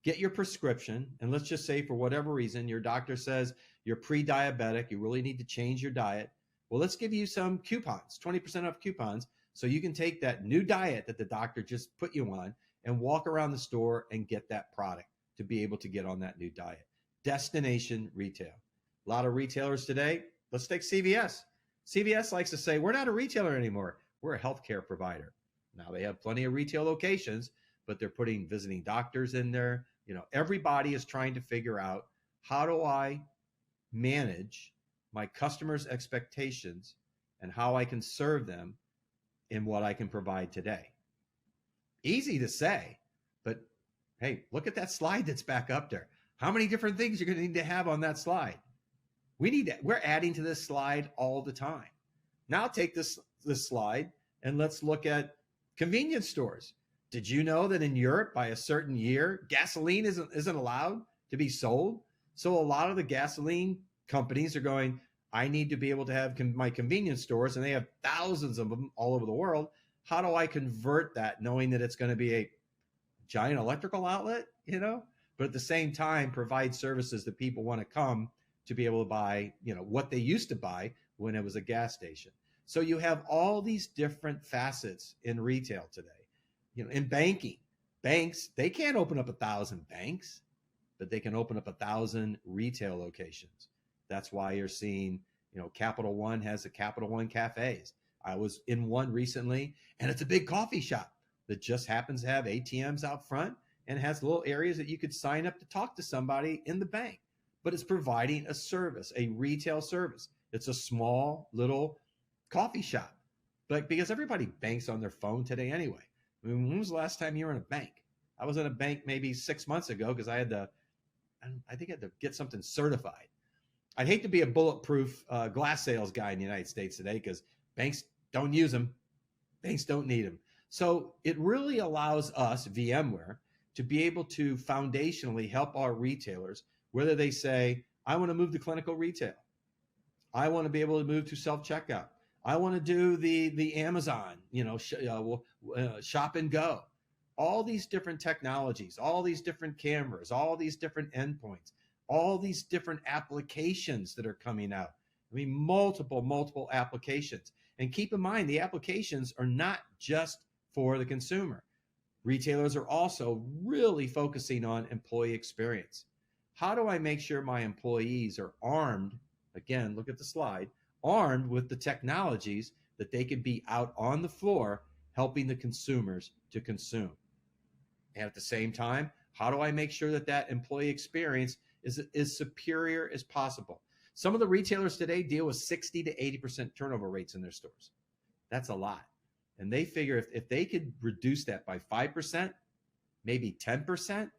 get your prescription, and let's just say for whatever reason, your doctor says you're pre-diabetic, you really need to change your diet. Well, let's give you some coupons, 20% off coupons, so you can take that new diet that the doctor just put you on and walk around the store and get that product to be able to get on that new diet. Destination retail. A lot of retailers today, let's take CVS. CVS likes to say, we're not a retailer anymore. We're a healthcare provider. Now they have plenty of retail locations, but they're putting visiting doctors in there. Everybody is trying to figure out, how do I manage my customers' expectations and how I can serve them in what I can provide today. Easy to say, but hey, look at that slide that's back up there. How many different things you're going to need to have on that slide? We're adding to this slide all the time. Now take this slide and let's look at convenience stores. Did you know that in Europe, by a certain year, gasoline isn't allowed to be sold. So a lot of the gasoline companies are going, I need to be able to have my convenience stores, and they have thousands of them all over the world. How do I convert that knowing that it's going to be a giant electrical outlet, but at the same time provide services that people want to come to be able to buy, what they used to buy when it was a gas station. So you have all these different facets in retail today. In banking, banks, they can't open up 1,000 banks, but they can open up 1,000 retail locations. That's why you're seeing, Capital One has a Capital One cafes. I was in one recently, and it's a big coffee shop that just happens to have ATMs out front and has little areas that you could sign up to talk to somebody in the bank. But it's providing a service, a retail service. It's a small little coffee shop, but because everybody banks on their phone today anyway. I mean, when was the last time you were in a bank? I was in a bank maybe 6 months ago because I think I had to get something certified. I'd hate to be a bulletproof glass sales guy in the United States today because banks don't use them. Banks don't need them. So it really allows us, VMware, to be able to foundationally help our retailers, whether they say, I want to move to clinical retail. I want to be able to move to self-checkout. I want to do the Amazon, shop and go. All these different technologies, all these different cameras, all these different endpoints, all these different applications that are coming out. I mean, multiple applications. And keep in mind, the applications are not just for the consumer. Retailers are also really focusing on employee experience. How do I make sure my employees are armed? Again, look at the slide, armed with the technologies that they can be out on the floor helping the consumers to consume. And at the same time, how do I make sure that that employee experience is as superior as possible? Some of the retailers today deal with 60 to 80% turnover rates in their stores. That's a lot. And they figure if they could reduce that by 5%, maybe 10%,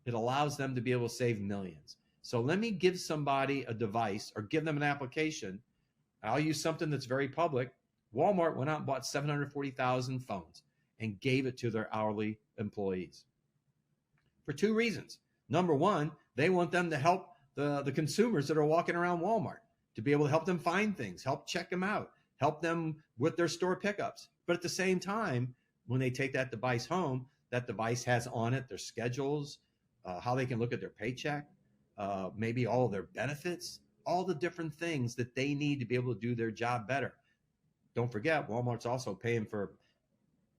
it allows them to be able to save millions. So let me give somebody a device or give them an application. I'll use something that's very public. Walmart went out and bought 740,000 phones and gave it to their hourly employees for two reasons. Number one, they want them to help the consumers that are walking around Walmart, to be able to help them find things, help check them out, help them with their store pickups. But at the same time, when they take that device home, that device has on it their schedules, how they can look at their paycheck, maybe all of their benefits, all the different things that they need to be able to do their job better. Don't forget, Walmart's also paying for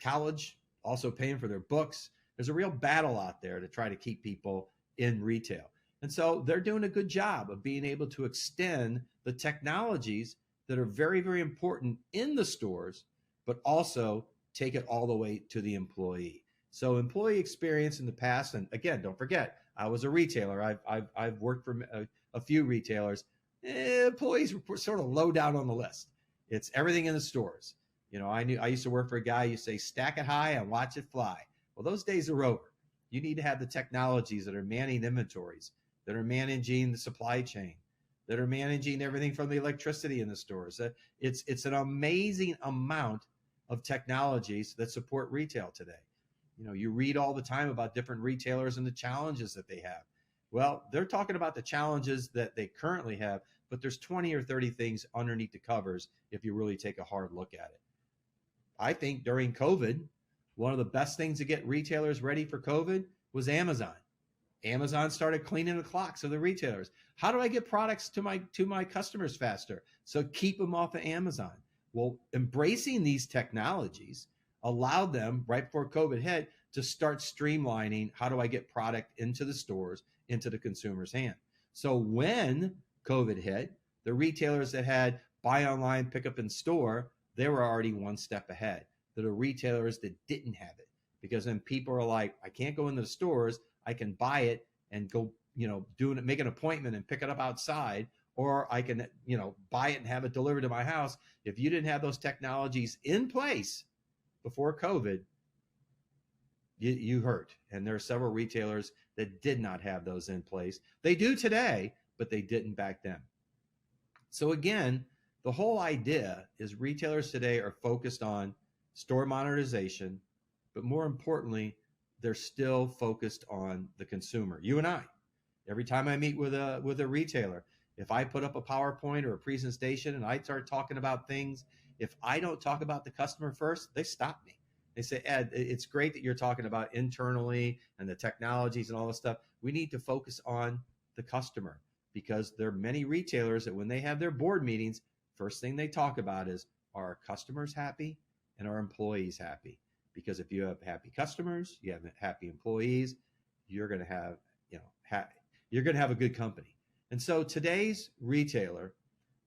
college, also paying for their books. There's a real battle out there to try to keep people in retail. And so they're doing a good job of being able to extend the technologies that are very, very important in the stores, but also take it all the way to the employee. So employee experience in the past, and again, don't forget, I was a retailer. I've worked for a few retailers. Employees were sort of low down on the list. It's everything in the stores. I used to work for a guy who used to say, stack it high and watch it fly. Well, those days are over. You need to have the technologies that are manning inventories, that are managing the supply chain, that are managing everything from the electricity in the stores. It's an amazing amount of technologies that support retail today. You read all the time about different retailers and the challenges that they have. Well, they're talking about the challenges that they currently have, but there's 20 or 30 things underneath the covers if you really take a hard look at it. I think during COVID, one of the best things to get retailers ready for COVID was Amazon. Amazon started cleaning the clocks of the retailers. How do I get products to my customers faster? So keep them off of Amazon. Well, embracing these technologies allowed them, right before COVID hit, to start streamlining how do I get product into the stores, into the consumer's hand. So when COVID hit, the retailers that had buy online, pick up in store, they were already one step ahead. The retailers that didn't have it, because then people are like, I can't go into the stores. I can buy it and go, make an appointment and pick it up outside, or I can, buy it and have it delivered to my house. If you didn't have those technologies in place before COVID, you hurt. And there are several retailers that did not have those in place. They do today, but they didn't back then. So again, the whole idea is retailers today are focused on store monetization, but more importantly, they're still focused on the consumer, you and I. Every time I meet with a retailer, if I put up a PowerPoint or a presentation and I start talking about things, if I don't talk about the customer first, they stop me. They say, Ed, it's great that you're talking about internally and the technologies and all this stuff. We need to focus on the customer, because there are many retailers that when they have their board meetings, first thing they talk about is, are our customers happy and our employees happy? Because if you have happy customers, you have happy employees, you're going to have, you're going to have a good company. And so today's retailer,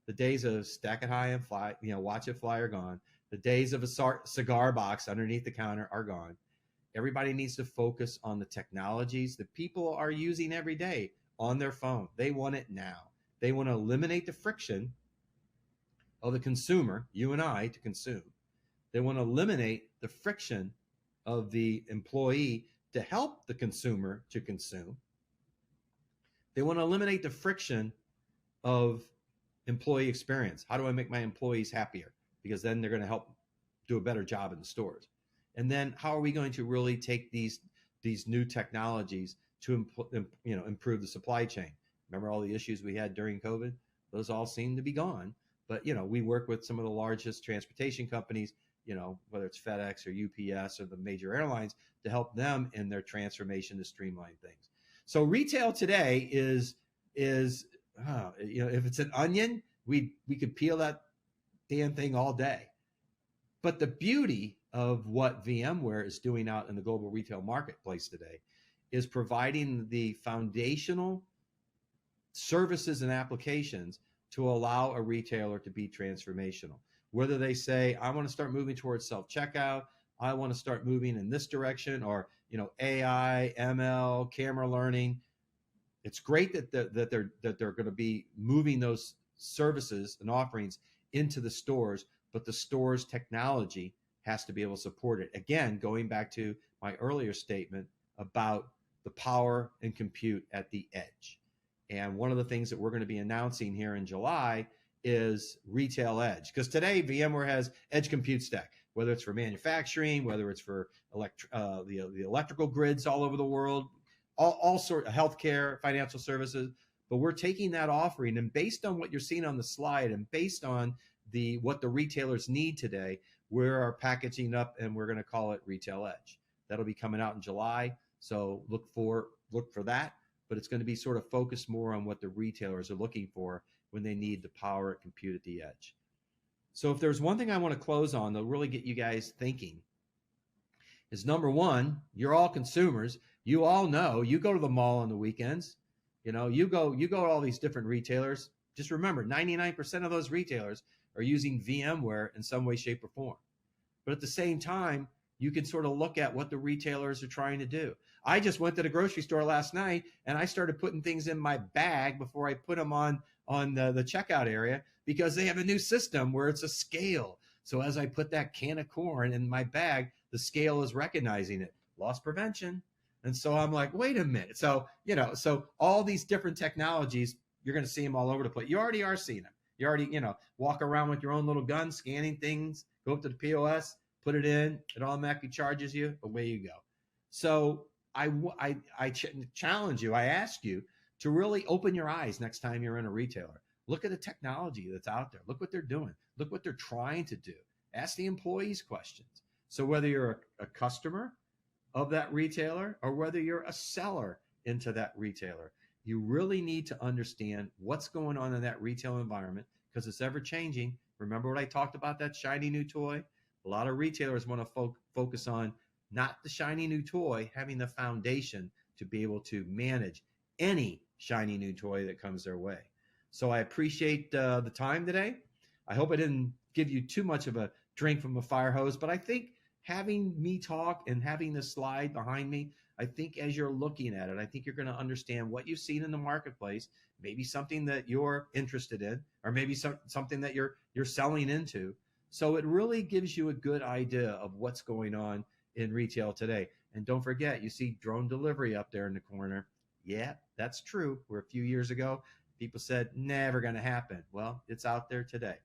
the days of stack it high and fly, watch it fly are gone. The days of a cigar box underneath the counter are gone. Everybody needs to focus on the technologies that people are using every day on their phone. They want it now. They want to eliminate the friction of the consumer, you and I, to consume. They want to eliminate the friction of the employee to help the consumer to consume. They want to eliminate the friction of employee experience. How do I make my employees happier? Because then they're going to help do a better job in the stores. And then how are we going to really take these new technologies to improve the supply chain? Remember all the issues we had during COVID? Those all seem to be gone. But we work with some of the largest transportation companies, whether it's FedEx or UPS or the major airlines, to help them in their transformation to streamline things. So retail today is if it's an onion, we could peel that damn thing all day. But the beauty of what VMware is doing out in the global retail marketplace today is providing the foundational services and applications to allow a retailer to be transformational. Whether they say, I want to start moving towards self-checkout, I want to start moving in this direction, or AI, ML, camera learning. It's great that they're going to be moving those services and offerings into the stores, but the store's technology has to be able to support it. Again, going back to my earlier statement about the power and compute at the edge. And one of the things that we're going to be announcing here in July is Retail Edge. Because today VMware has Edge Compute Stack, whether it's for manufacturing, whether it's for the electrical grids all over the world, all sorts of healthcare, financial services. But we're taking that offering, and based on what you're seeing on the slide and based on what the retailers need today, we're packaging up and we're going to call it Retail Edge. That'll be coming out in July. So look for that, but it's going to be sort of focused more on what the retailers are looking for when they need the power and compute at the edge. So if there's one thing I want to close on that'll really get you guys thinking is, number one, you're all consumers. You all know, you go to the mall on the weekends, you go to all these different retailers. Just remember, 99% of those retailers are using VMware in some way, shape, or form. But at the same time, you can sort of look at what the retailers are trying to do. I just went to the grocery store last night and I started putting things in my bag before I put them on the checkout area, because they have a new system where it's a scale. So as I put that can of corn in my bag, the scale is recognizing it. Loss prevention. And so I'm like, wait a minute. So, so all these different technologies, you're going to see them all over the place. You already are seeing them. You already, walk around with your own little gun, scanning things, go up to the POS, put it in, it automatically charges you, away you go. So I challenge you, I ask you to really open your eyes next time you're in a retailer. Look at the technology that's out there. Look what they're doing. Look what they're trying to do. Ask the employees questions. So whether you're a customer of that retailer or whether you're a seller into that retailer, you really need to understand what's going on in that retail environment, because it's ever changing. Remember what I talked about, that shiny new toy? A lot of retailers want to focus on not the shiny new toy, having the foundation to be able to manage any shiny new toy that comes their way. So I appreciate the time today. I hope I didn't give you too much of a drink from a fire hose, but I think having me talk and having the slide behind me, I think as you're looking at it, I think you're going to understand what you've seen in the marketplace, maybe something that you're interested in, or maybe something that you're selling into. So it really gives you a good idea of what's going on in retail today. And don't forget, you see drone delivery up there in the corner. Yeah, that's true. Where a few years ago, people said, never going to happen. Well, it's out there today.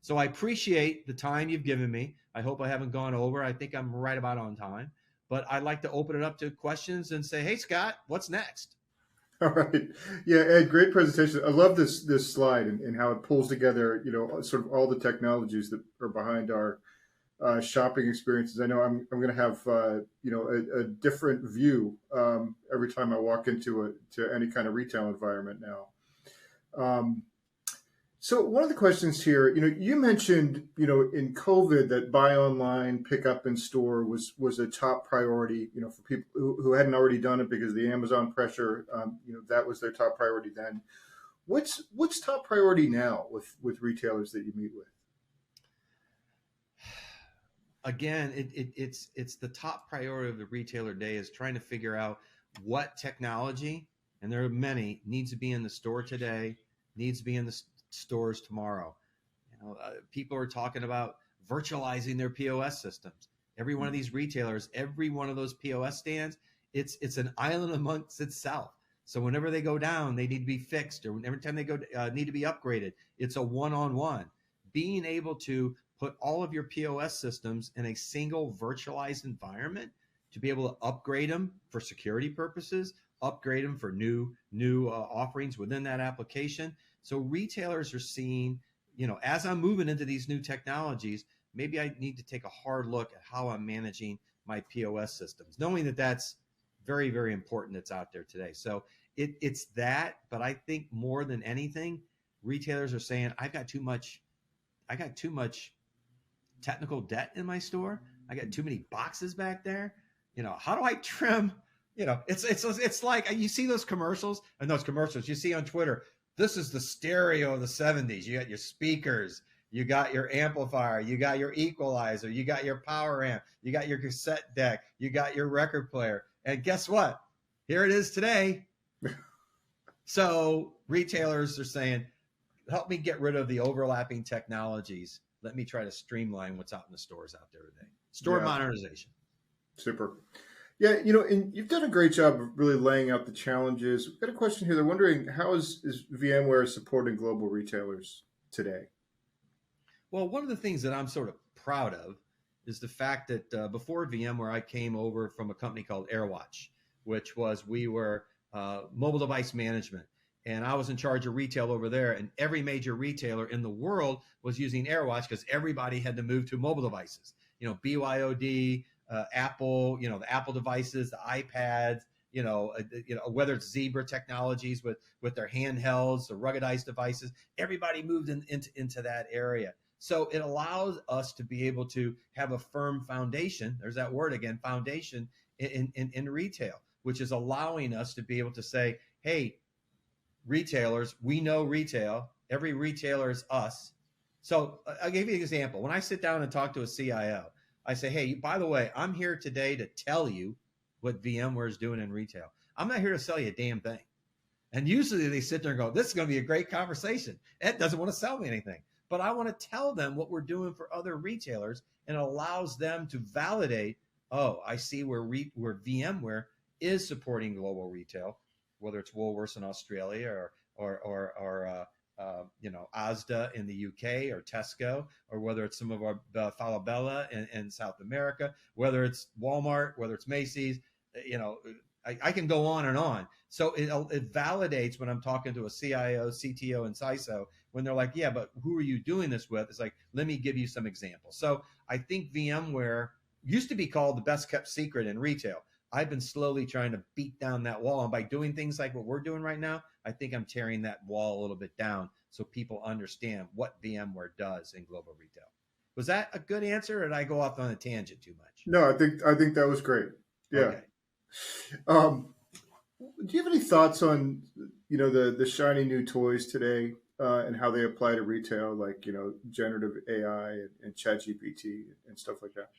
So I appreciate the time you've given me. I hope I haven't gone over. I think I'm right about on time. But I'd like to open it up to questions and say, hey, Scott, what's next? All right. Yeah, Ed, great presentation. I love this slide and how it pulls together, sort of all the technologies that are behind our shopping experiences. I know I'm going to have a different view every time I walk to any kind of retail environment now. Um, so one of the questions here, you mentioned, in COVID that buy online, pick up in store was a top priority, for people who hadn't already done it because of the Amazon pressure. That was their top priority then. What's top priority now with retailers that you meet with? Again, it's the top priority of the retailer day is trying to figure out what technology, and there are many, needs to be in the store today, needs to be in the stores tomorrow. People are talking about virtualizing their POS systems. Every one of these retailers, every one of those POS stands, it's an island amongst itself. So whenever they go down, they need to be fixed, or every time they go need to be upgraded. It's a one-on-one. Being able to put all of your POS systems in a single virtualized environment to be able to upgrade them for security purposes, upgrade them for new offerings within that application. So retailers are seeing, as I'm moving into these new technologies, maybe I need to take a hard look at how I'm managing my POS systems, knowing that that's very, very important that's out there today. So it's that, but I think more than anything, retailers are saying, I got too much technical debt in my store. I got too many boxes back there. How do I trim? It's like you see those commercials and those commercials you see on Twitter. This is the stereo of the 70s. You got your speakers, you got your amplifier, you got your equalizer, you got your power amp, you got your cassette deck, you got your record player. And guess what? Here it is today. So retailers are saying, help me get rid of the overlapping technologies. Let me try to streamline what's out in the stores out there today. Store modernization. Super. Yeah, and you've done a great job of really laying out the challenges. We've got a question here. They're wondering, how is VMware supporting global retailers today? Well, one of the things that I'm sort of proud of is the fact that before VMware, I came over from a company called AirWatch, which was, we were mobile device management. And I was in charge of retail over there, and every major retailer in the world was using AirWatch because everybody had to move to mobile devices. BYOD, Apple, the Apple devices, the iPads, whether it's Zebra Technologies with their handhelds, the ruggedized devices, everybody moved into that area. So it allows us to be able to have a firm foundation. There's that word again, foundation in retail, which is allowing us to be able to say, hey, retailers, we know retail. Every retailer is us. So I'll give you an example. When I sit down and talk to a CIO, I say, hey, by the way, I'm here today to tell you what VMware is doing in retail. I'm not here to sell you a damn thing. And usually they sit there and go, this is going to be a great conversation. Ed doesn't want to sell me anything. But I want to tell them what we're doing for other retailers, and it allows them to validate, oh, I see where VMware is supporting global retail, whether it's Woolworths in Australia or Asda in the UK or Tesco, or whether it's some of our Falabella in South America, whether it's Walmart, whether it's Macy's, I can go on and on. So it validates when I'm talking to a CIO, CTO, and CISO, when they're like, yeah, but who are you doing this with? It's like, let me give you some examples. So I think VMware used to be called the best kept secret in retail. I've been slowly trying to beat down that wall. And by doing things like what we're doing right now, I think I'm tearing that wall a little bit down so people understand what VMware does in global retail. Was that a good answer, or did I go off on a tangent too much? No, I think that was great. Yeah. Okay. Do you have any thoughts on, the shiny new toys today and how they apply to retail, like, generative AI and ChatGPT and stuff like that?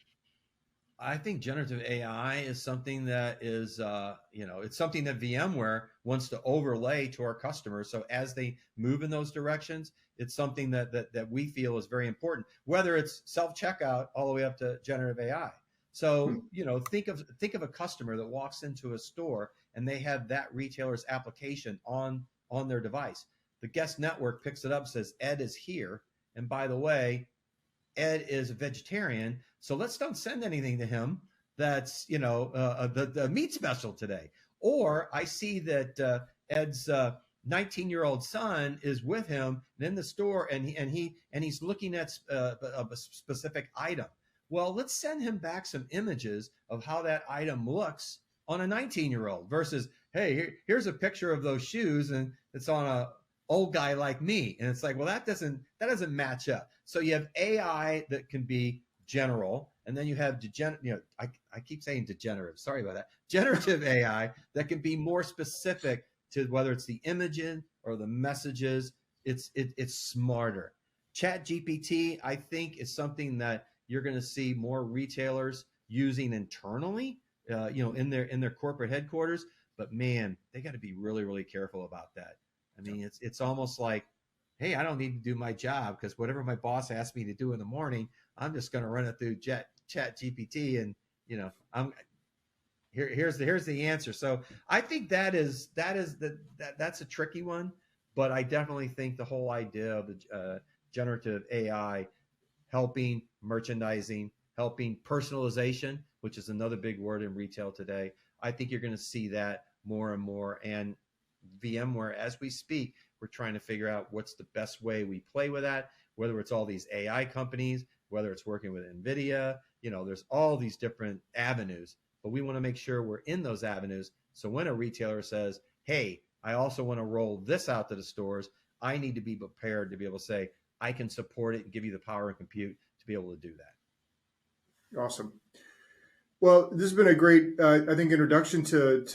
I think generative AI is something that is, it's something that VMware wants to overlay to our customers. So as they move in those directions, it's something that we feel is very important, whether it's self-checkout all the way up to generative AI. So, think of a customer that walks into a store and they have that retailer's application on their device. The guest network picks it up, says, Ed is here. And by the way, Ed is a vegetarian, so let's don't send anything to him that's, the meat special today. Or I see that Ed's 19-year-old son is with him in the store, and he's looking at a specific item. Well, let's send him back some images of how that item looks on a 19-year-old versus, hey, here's a picture of those shoes, and it's on a old guy like me. And it's like, well, that doesn't match up. So you have AI that can be general, and then you have I keep saying degenerative. Sorry about that. Generative AI that can be more specific to whether it's the imaging or the messages. It's smarter. Chat GPT, I think, is something that you're going to see more retailers using internally, in their corporate headquarters. But man, they got to be really, really careful about that. I mean, it's almost like, hey, I don't need to do my job because whatever my boss asks me to do in the morning, I'm just going to run it through Chat GPT, and here's the answer. So I think that's a tricky one, but I definitely think the whole idea of the generative AI helping merchandising, helping personalization, which is another big word in retail today. I think you're going to see that more and more. And VMware, as we speak, we're trying to figure out what's the best way we play with that, whether it's all these AI companies, whether it's working with NVIDIA, there's all these different avenues, but we want to make sure we're in those avenues. So when a retailer says, hey, I also want to roll this out to the stores, I need to be prepared to be able to say, I can support it and give you the power and compute to be able to do that. Awesome. Well, this has been a great, I think, introduction to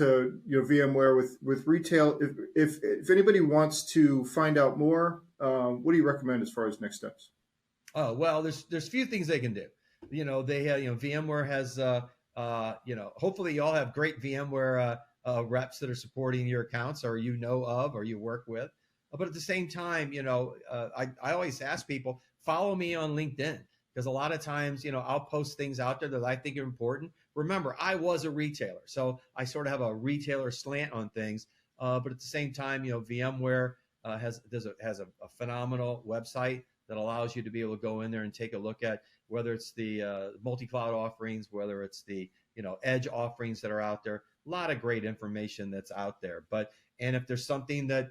VMware with retail. If anybody wants to find out more, what do you recommend as far as next steps? Oh, well, there's few things they can do. They have, VMware has, hopefully you all have great VMware reps that are supporting your accounts, or or you work with. But at the same time, I always ask people, follow me on LinkedIn, because a lot of times, I'll post things out there that I think are important. Remember, I was a retailer, so I sort of have a retailer slant on things. But at the same time, VMware has a phenomenal website that allows you to be able to go in there and take a look at whether it's the multi-cloud offerings, whether it's the edge offerings that are out there. A lot of great information that's out there. And if there's something that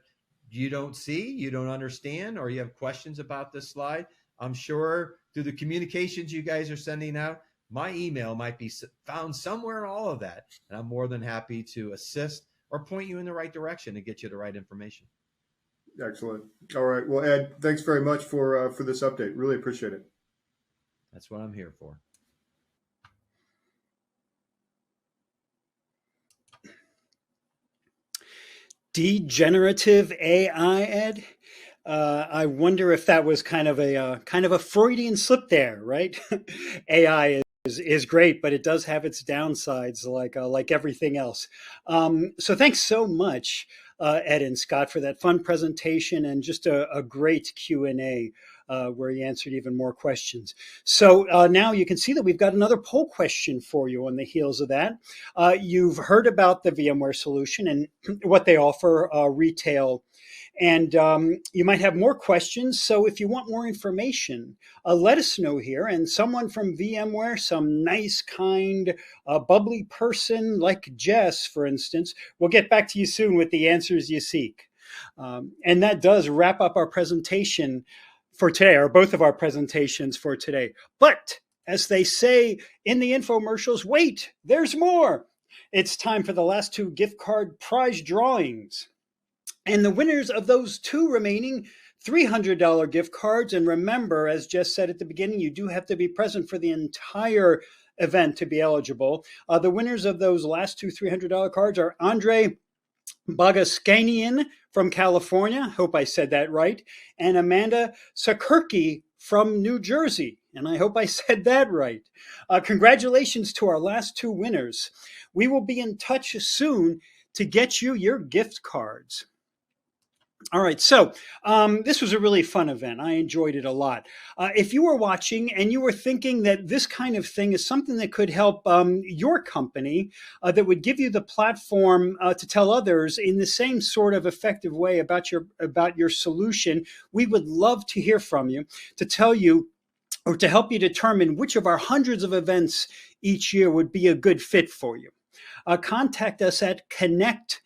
you don't see, you don't understand, or you have questions about this slide, I'm sure through the communications you guys are sending out, my email might be found somewhere in all of that. And I'm more than happy to assist or point you in the right direction and get you the right information. Excellent. All right. Well, Ed, thanks very much for this update. Really appreciate it. That's what I'm here for. Degenerative AI, Ed? I wonder if that was kind of a Freudian slip there, right? AI is great, but it does have its downsides, like everything else. So thanks so much, Ed and Scott, for that fun presentation and just a great Q&A where you answered even more questions. So now you can see that we've got another poll question for you on the heels of that. You've heard about the VMware solution and what they offer retail. And you might have more questions. So if you want more information, let us know here. And someone from VMware, some nice, kind, bubbly person like Jess, for instance, will get back to you soon with the answers you seek. And that does wrap up our presentation for today, or both of our presentations for today. But as they say in the infomercials, wait, there's more. It's time for the last two gift card prize drawings. And the winners of those two remaining $300 gift cards, and remember, as Jess said at the beginning, you do have to be present for the entire event to be eligible. The winners of those last two $300 cards are Andre Bogaskanian from California, hope I said that right, and Amanda Sakurki from New Jersey, and I hope I said that right. Congratulations to our last two winners. We will be in touch soon to get you your gift cards. All right, so this was a really fun event. I enjoyed it a lot. If you were watching and you were thinking that this kind of thing is something that could help your company, that would give you the platform to tell others in the same sort of effective way about your solution, we would love to hear from you, to tell you or to help you determine which of our hundreds of events each year would be a good fit for you. Contact us at connect@VMware.com.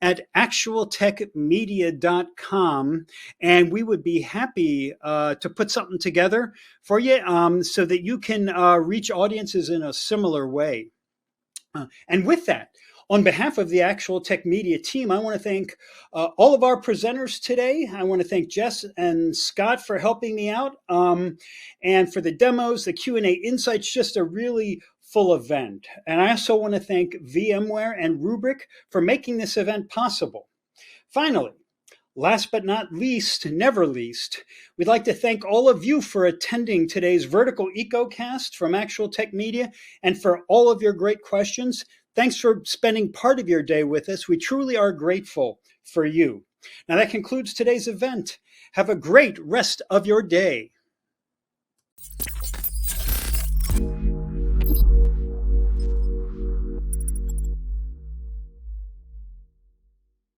at actualtechmedia.com, and we would be happy to put something together for you so that you can reach audiences in a similar way. And with that, on behalf of the Actual Tech Media team, I want to thank all of our presenters today. I want to thank Jess and Scott for helping me out, and for the demos, the Q&A insights, just a really full event. And I also want to thank VMware and Rubrik for making this event possible. Finally, last but not least, never least, we'd like to thank all of you for attending today's Vertical EcoCast from Actual Tech Media and for all of your great questions. Thanks for spending part of your day with us. We truly are grateful for you. Now that concludes today's event. Have a great rest of your day.